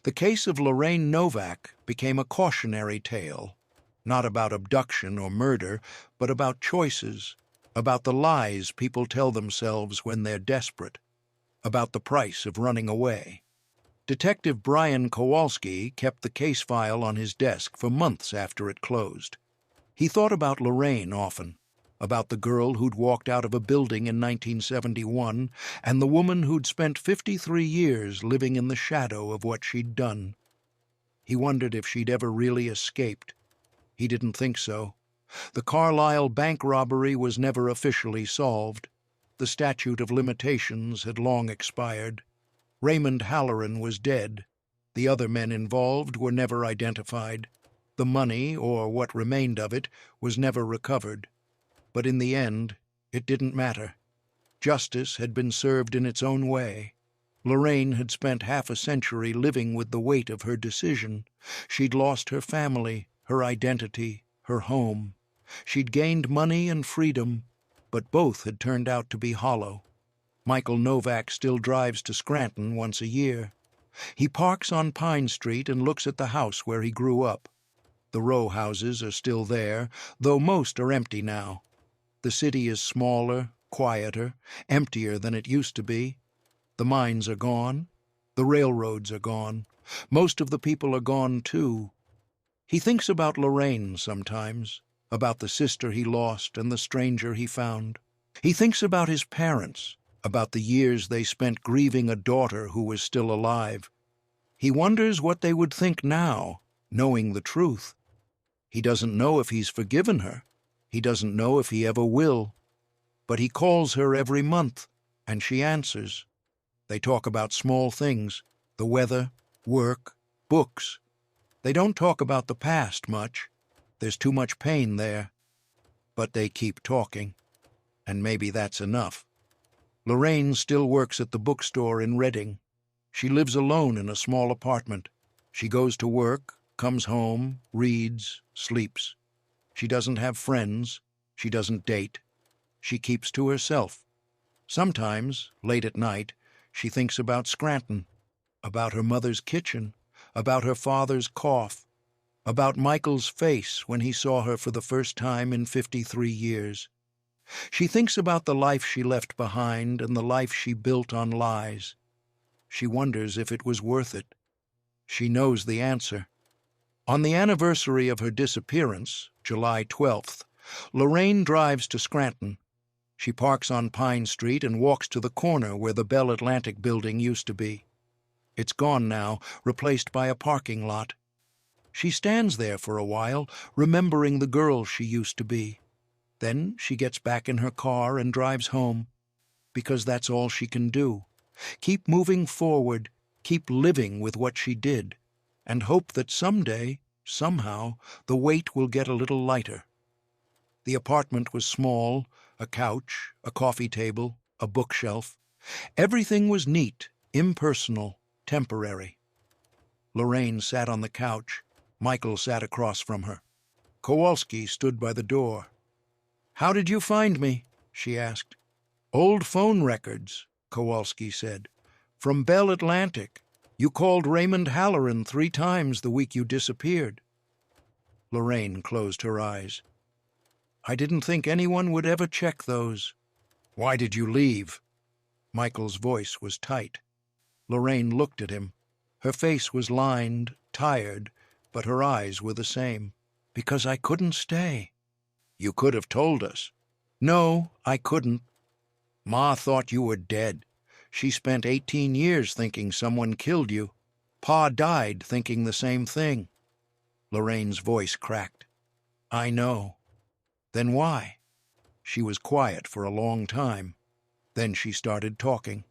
The case of Lorraine Novak became a cautionary tale, not about abduction or murder, but about choices, about the lies people tell themselves when they're desperate, about the price of running away. Detective Brian Kowalski kept the case file on his desk for months after it closed. He thought about Lorraine often, about the girl who'd walked out of a building in 1971 and the woman who'd spent 53 years living in the shadow of what she'd done. He wondered if she'd ever really escaped. He didn't think so. The Carlisle bank robbery was never officially solved. The statute of limitations had long expired. Raymond Halloran was dead. The other men involved were never identified. The money, or what remained of it, was never recovered. But in the end, it didn't matter. Justice had been served in its own way. Lorraine had spent half a century living with the weight of her decision. She'd lost her family, her identity, her home. She'd gained money and freedom, but both had turned out to be hollow. Michael Novak still drives to Scranton once a year. He parks on Pine Street and looks at the house where he grew up. The row houses are still there, though most are empty now. The city is smaller, quieter, emptier than it used to be. The mines are gone. The railroads are gone. Most of the people are gone, too. He thinks about Lorraine sometimes, about the sister he lost and the stranger he found. He thinks about his parents, about the years they spent grieving a daughter who was still alive. He wonders what they would think now, knowing the truth. He doesn't know if he's forgiven her. He doesn't know if he ever will. But he calls her every month, and she answers. They talk about small things, the weather, work, books. They don't talk about the past much. There's too much pain there. But they keep talking, and maybe that's enough. Lorraine still works at the bookstore in Reading. She lives alone in a small apartment. She goes to work, comes home, reads, sleeps. She doesn't have friends. She doesn't date. She keeps to herself. Sometimes, late at night, she thinks about Scranton, about her mother's kitchen, about her father's cough, about Michael's face when he saw her for the first time in 53 years. She thinks about the life she left behind and the life she built on lies. She wonders if it was worth it. She knows the answer. On the anniversary of her disappearance, July 12th, Lorraine drives to Scranton. She parks on Pine Street and walks to the corner where the Bell Atlantic building used to be. It's gone now, replaced by a parking lot. She stands there for a while, remembering the girl she used to be. Then she gets back in her car and drives home, because that's all she can do. Keep moving forward, keep living with what she did, and hope that someday, somehow, the weight will get a little lighter. The apartment was small, a couch, a coffee table, a bookshelf. Everything was neat, impersonal, temporary. Lorraine sat on the couch. Michael sat across from her. Kowalski stood by the door. "How did you find me?" she asked. "Old phone records," Kowalski said. "From Bell Atlantic. You called Raymond Halloran 3 times the week you disappeared." Lorraine closed her eyes. "I didn't think anyone would ever check those." "Why did you leave?" Michael's voice was tight. Lorraine looked at him. Her face was lined, tired, but her eyes were the same. "Because I couldn't stay." "You could have told us." "No, I couldn't. Ma thought you were dead. She spent 18 years thinking someone killed you. Pa died thinking the same thing." Lorraine's voice cracked. "I know." "Then why?" She was quiet for a long time. Then she started talking.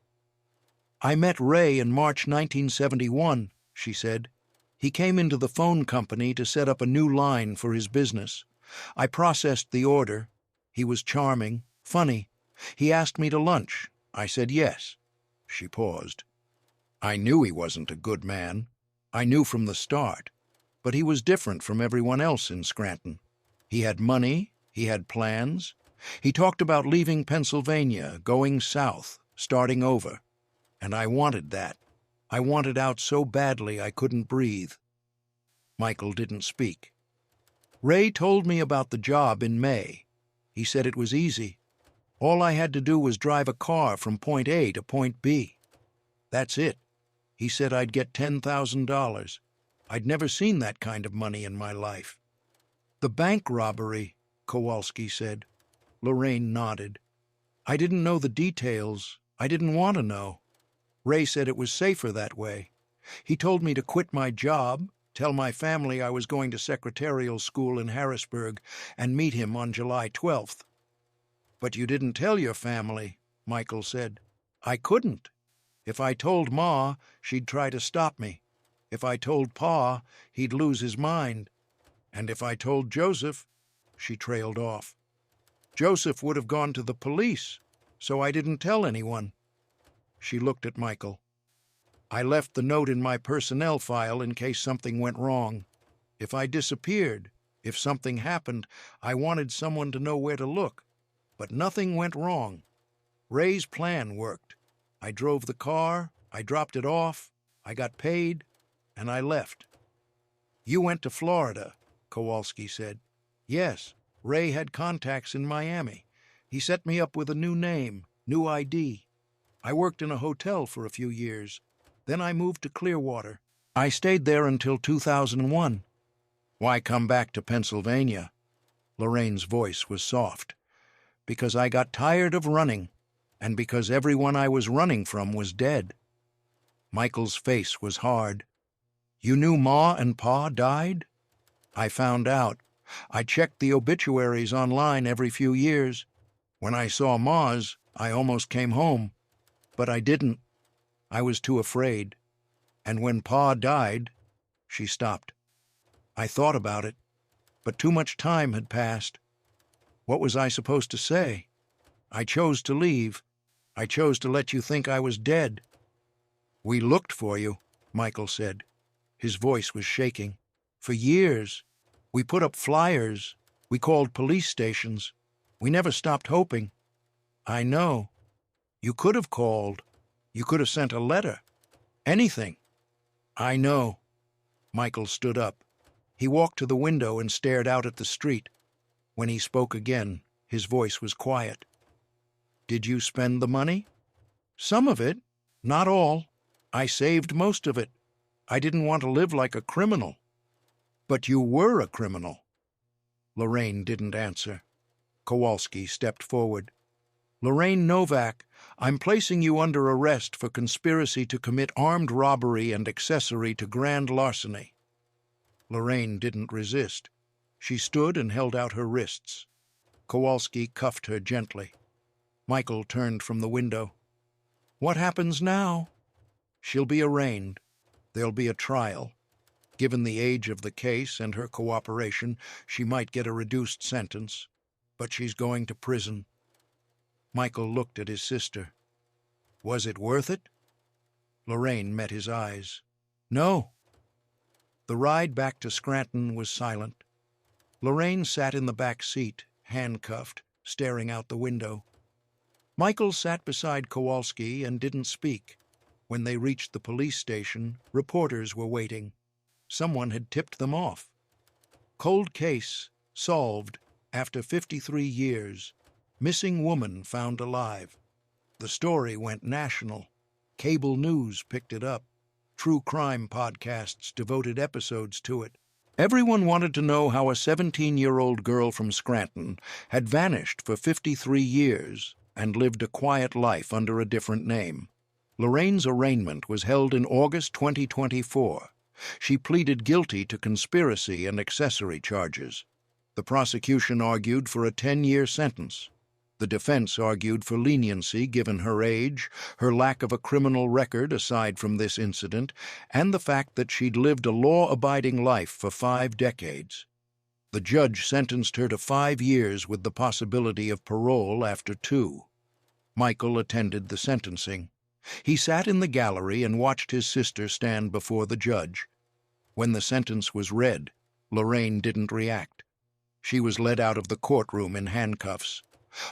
"I met Ray in March 1971, she said. "He came into the phone company to set up a new line for his business. I processed the order. He was charming, funny. He asked me to lunch. I said yes." She paused. "I knew he wasn't a good man. I knew from the start. But he was different from everyone else in Scranton. He had money. He had plans. He talked about leaving Pennsylvania, going south, starting over. And I wanted that. I wanted out so badly I couldn't breathe." Michael didn't speak. "Ray told me about the job in May. He said it was easy. All I had to do was drive a car from point A to point B. That's it. He said I'd get $10,000. I'd never seen that kind of money in my life." "The bank robbery," Kowalski said. Lorraine nodded. "I didn't know the details. I didn't want to know. Ray said it was safer that way. He told me to quit my job, tell my family I was going to secretarial school in Harrisburg, and meet him on July 12th. "But you didn't tell your family," Michael said. "I couldn't. If I told Ma, she'd try to stop me. If I told Pa, he'd lose his mind. And if I told Joseph—" She trailed off. "Joseph would have gone to the police," so I didn't tell anyone." She looked at Michael. "I left the note in my personnel file in case something went wrong. If I disappeared, if something happened, I wanted someone to know where to look. But nothing went wrong. Ray's plan worked. I drove the car, I dropped it off, I got paid, and I left." "You went to Florida," Kowalski said. "Yes, Ray had contacts in Miami. He set me up with a new name, new ID. I worked in a hotel for a few years. Then I moved to Clearwater. I stayed there until 2001. "Why come back to Pennsylvania?" Lorraine's voice was soft. "Because I got tired of running, and because everyone I was running from was dead." Michael's face was hard. "You knew Ma and Pa died?" "I found out. I checked the obituaries online every few years. When I saw Ma's, I almost came home. But I didn't. I was too afraid. And when Pa died—" She stopped. "I thought about it, but too much time had passed. What was I supposed to say? I chose to leave. I chose to let you think I was dead." "We looked for you," Michael said. His voice was shaking. "For years. We put up flyers. We called police stations. We never stopped hoping." "I know. You could have called. You could have sent a letter. Anything." "I know." Michael stood up. He walked to the window and stared out at the street. When he spoke again, his voice was quiet. "Did you spend the money?" "Some of it. Not all. I saved most of it. I didn't want to live like a criminal." "But you were a criminal." Lorraine didn't answer. Kowalski stepped forward. "Lorraine Novak, I'm placing you under arrest for conspiracy to commit armed robbery and accessory to grand larceny." Lorraine didn't resist. She stood and held out her wrists. Kowalski cuffed her gently. Michael turned from the window. "What happens now?" "She'll be arraigned. There'll be a trial. Given the age of the case and her cooperation, she might get a reduced sentence. But she's going to prison." Michael looked at his sister. "Was it worth it?" Lorraine met his eyes. "No." The ride back to Scranton was silent. Lorraine sat in the back seat, handcuffed, staring out the window. Michael sat beside Kowalski and didn't speak. When they reached the police station, reporters were waiting. Someone had tipped them off. "Cold case, solved, after 53 years. Missing woman found alive." The story went national. Cable news picked it up. True crime podcasts devoted episodes to it. Everyone wanted to know how a 17-year-old girl from Scranton had vanished for 53 years and lived a quiet life under a different name. Lorraine's arraignment was held in August 2024. She pleaded guilty to conspiracy and accessory charges. The prosecution argued for a 10-year sentence. The defense argued for leniency given her age, her lack of a criminal record aside from this incident, and the fact that she'd lived a law-abiding life for 5 decades. The judge sentenced her to 5 years with the possibility of parole after 2. Michael attended the sentencing. He sat in the gallery and watched his sister stand before the judge. When the sentence was read, Lorraine didn't react. She was led out of the courtroom in handcuffs.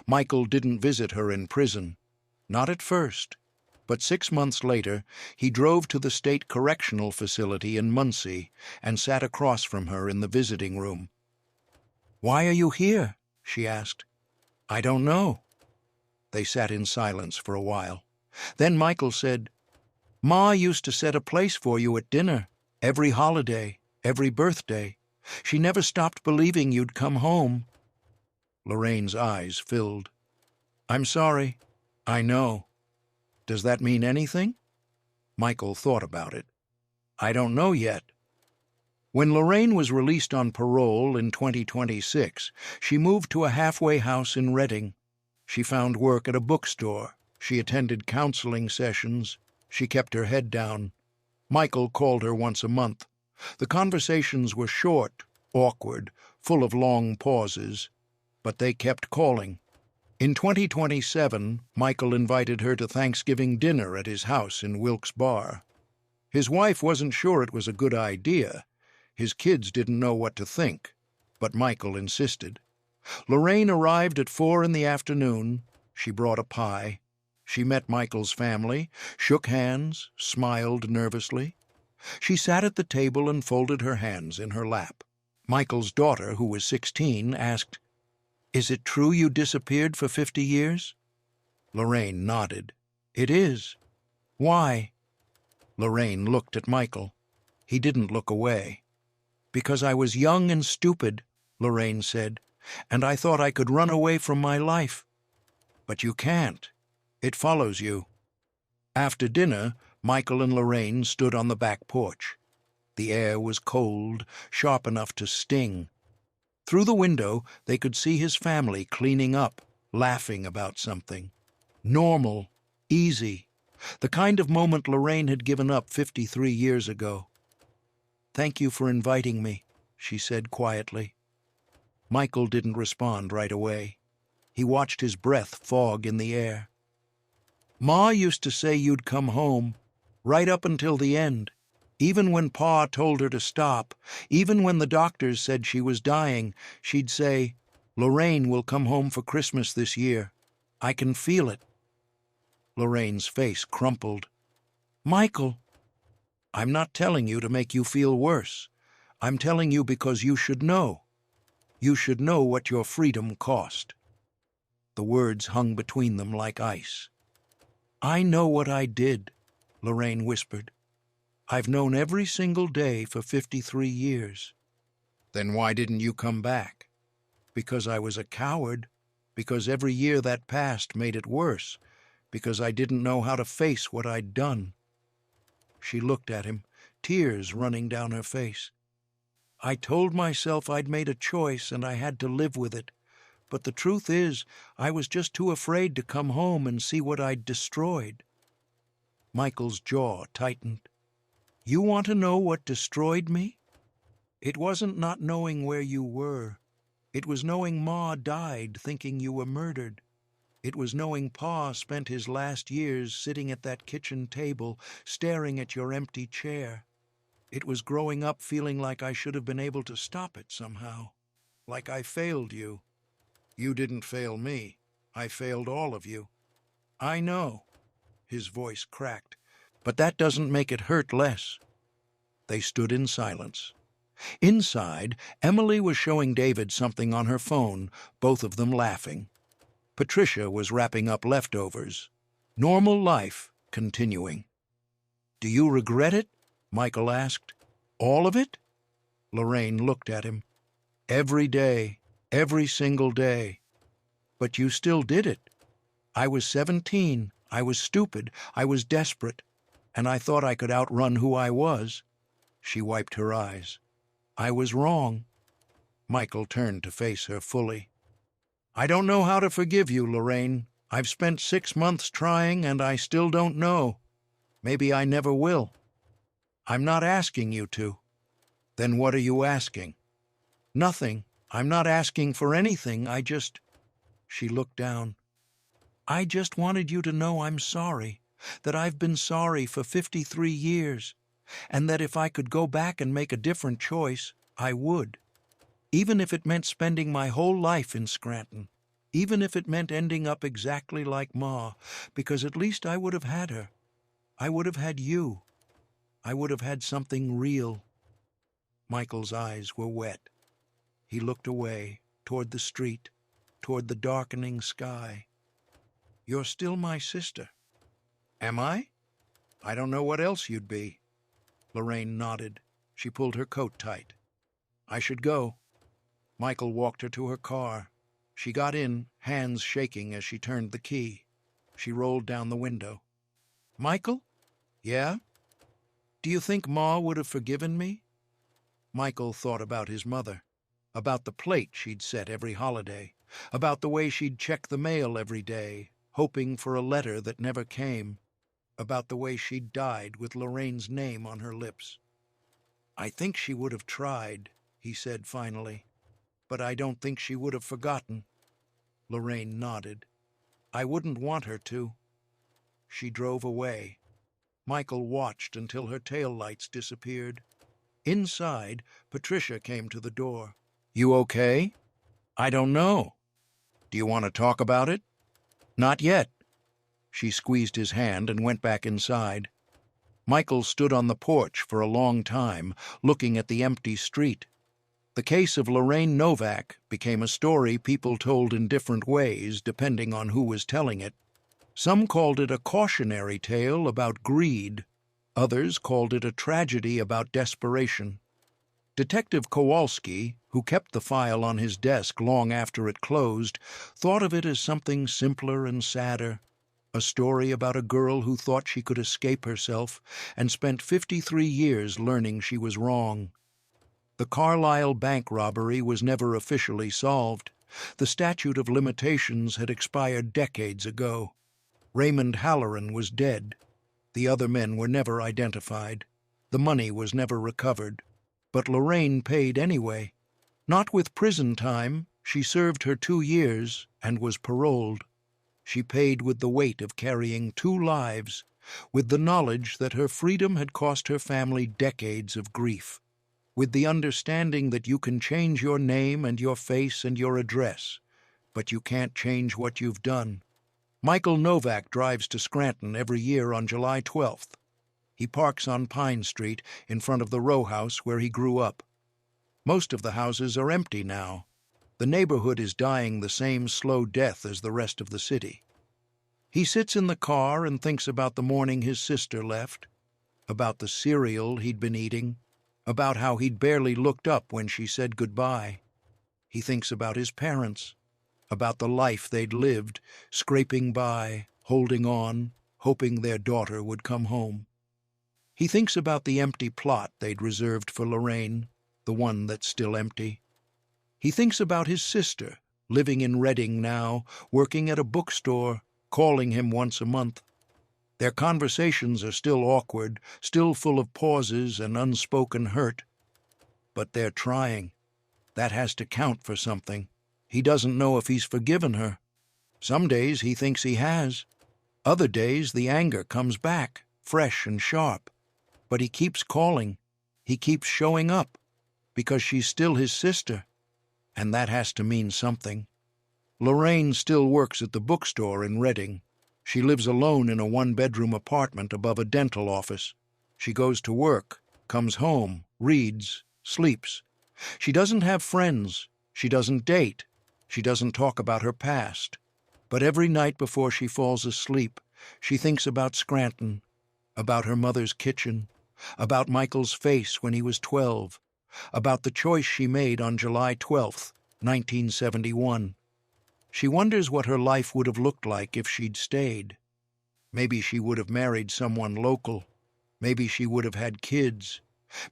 Michael didn't visit her in prison. Not at first. But 6 months later, he drove to the state correctional facility in Muncie and sat across from her in the visiting room. "Why are you here?" she asked. "I don't know." They sat in silence for a while. Then Michael said, "Ma used to set a place for you at dinner, every holiday, every birthday. She never stopped believing you'd come home." Lorraine's eyes filled. "I'm sorry. I know. Does that mean anything?" Michael thought about it. "I don't know yet." When Lorraine was released on parole in 2026, she moved to a halfway house in Reading. She found work at a bookstore. She attended counseling sessions. She kept her head down. Michael called her once a month. The conversations were short, awkward, full of long pauses. But they kept calling. In 2027, Michael invited her to Thanksgiving dinner at his house in Wilkes Barre. His wife wasn't sure it was a good idea. His kids didn't know what to think, but Michael insisted. Lorraine arrived at 4 in the afternoon. She brought a pie. She met Michael's family, shook hands, smiled nervously. She sat at the table and folded her hands in her lap. Michael's daughter, who was 16, asked, "Is it true you disappeared for 50 years?" Lorraine nodded. "It is. Why?" Lorraine looked at Michael. He didn't look away. "Because I was young and stupid," Lorraine said, "and I thought I could run away from my life. But you can't. It follows you." After dinner, Michael and Lorraine stood on the back porch. The air was cold, sharp enough to sting. Through the window, they could see his family cleaning up, laughing about something. Normal, easy, the kind of moment Lorraine had given up 53 years ago. "Thank you for inviting me," she said quietly. Michael didn't respond right away. He watched his breath fog in the air. "Ma used to say you'd come home, right up until the end. Even when Pa told her to stop, even when the doctors said she was dying, she'd say, 'Lorraine will come home for Christmas this year. I can feel it.'" Lorraine's face crumpled. "Michael, I'm not telling you to make you feel worse. I'm telling you because you should know. You should know what your freedom cost." The words hung between them like ice. "I know what I did," Lorraine whispered. "I've known every single day for 53 years. "Then why didn't you come back?" "Because I was a coward. Because every year that passed made it worse. Because I didn't know how to face what I'd done." She looked at him, tears running down her face. "I told myself I'd made a choice and I had to live with it. But the truth is, I was just too afraid to come home and see what I'd destroyed." Michael's jaw tightened. "You want to know what destroyed me? It wasn't not knowing where you were. It was knowing Ma died thinking you were murdered. It was knowing Pa spent his last years sitting at that kitchen table, staring at your empty chair. It was growing up feeling like I should have been able to stop it somehow. Like I failed you." "You didn't fail me. I failed all of you." "I know." His voice cracked. "But that doesn't make it hurt less." They stood in silence. Inside, Emily was showing David something on her phone, both of them laughing. Patricia was wrapping up leftovers. Normal life continuing. "Do you regret it?" Michael asked. "All of it?" Lorraine looked at him. "Every day, every single day." "But you still did it." "I was 17. I was stupid. I was desperate. And I thought I could outrun who I was." She wiped her eyes. "I was wrong." Michael turned to face her fully. "I don't know how to forgive you, Lorraine. I've spent 6 months trying, and I still don't know. Maybe I never will." "I'm not asking you to." "Then what are you asking?" "Nothing. I'm not asking for anything. I just—" She looked down. "I just wanted you to know I'm sorry, that I've been sorry for 53 years, and that if I could go back and make a different choice, I would. Even if it meant spending my whole life in Scranton, even if it meant ending up exactly like Ma, because at least I would have had her. I would have had you. I would have had something real." Michael's eyes were wet. He looked away, toward the street, toward the darkening sky. "You're still my sister." "Am I? I don't know what else you'd be." Lorraine nodded. She pulled her coat tight. "I should go." Michael walked her to her car. She got in, hands shaking as she turned the key. She rolled down the window. "Michael?" "Yeah?" "Do you think Ma would have forgiven me?" Michael thought about his mother, about the plate she'd set every holiday, about the way she'd check the mail every day, hoping for a letter that never came, about the way she'd died with Lorraine's name on her lips. "I think she would have tried," he said finally, "but I don't think she would have forgotten." Lorraine nodded. I wouldn't want her to. She drove away. Michael watched until her taillights disappeared. Inside, Patricia came to the door. You okay? I don't know. Do you want to talk about it? Not yet. She squeezed his hand and went back inside. Michael stood on the porch for a long time, looking at the empty street. The case of Lorraine Novak became a story people told in different ways, depending on who was telling it. Some called it a cautionary tale about greed. Others called it a tragedy about desperation. Detective Kowalski, who kept the file on his desk long after it closed, thought of it as something simpler and sadder. A story about a girl who thought she could escape herself and spent 53 years learning she was wrong. The Carlisle bank robbery was never officially solved. The statute of limitations had expired decades ago. Raymond Halloran was dead. The other men were never identified. The money was never recovered. But Lorraine paid anyway. Not with prison time. She served her 2 years and was paroled. She paid with the weight of carrying 2 lives, with the knowledge that her freedom had cost her family decades of grief, with the understanding that you can change your name and your face and your address, but you can't change what you've done. Michael Novak drives to Scranton every year on July 12th. He parks on Pine Street in front of the row house where he grew up. Most of the houses are empty now. The neighborhood is dying the same slow death as the rest of the city. He sits in the car and thinks about the morning his sister left, about the cereal he'd been eating, about how he'd barely looked up when she said goodbye. He thinks about his parents, about the life they'd lived, scraping by, holding on, hoping their daughter would come home. He thinks about the empty plot they'd reserved for Lorraine, the one that's still empty. He thinks about his sister, living in Reading now, working at a bookstore, calling him once a month. Their conversations are still awkward, still full of pauses and unspoken hurt. But they're trying. That has to count for something. He doesn't know if he's forgiven her. Some days he thinks he has. Other days the anger comes back, fresh and sharp. But he keeps calling. He keeps showing up, because she's still his sister. And that has to mean something. Lorraine still works at the bookstore in Reading. She lives alone in a 1-bedroom apartment above a dental office. She goes to work, comes home, reads, sleeps. She doesn't have friends. She doesn't date. She doesn't talk about her past. But every night before she falls asleep, she thinks about Scranton, about her mother's kitchen, about Michael's face when he was 12, about the choice she made on July 12th, 1971. She wonders what her life would have looked like if she'd stayed. Maybe she would have married someone local. Maybe she would have had kids.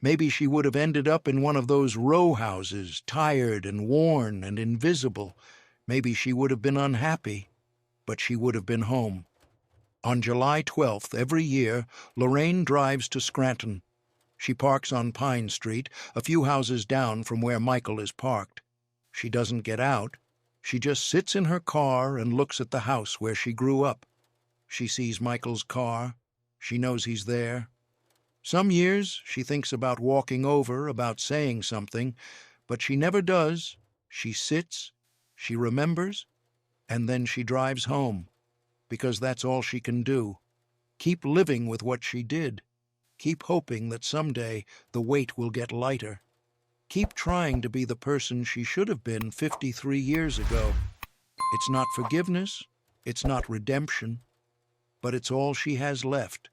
Maybe she would have ended up in one of those row houses, tired and worn and invisible. Maybe she would have been unhappy, but she would have been home. On July 12th every year, Lorraine drives to Scranton. She parks on Pine Street, a few houses down from where Michael is parked. She doesn't get out. She just sits in her car and looks at the house where she grew up. She sees Michael's car. She knows he's there. Some years she thinks about walking over, about saying something, but she never does. She sits, she remembers, and then she drives home, because that's all she can do. Keep living with what she did. Keep hoping that someday the weight will get lighter. Keep trying to be the person she should have been 53 years ago. It's not forgiveness, it's not redemption, but it's all she has left.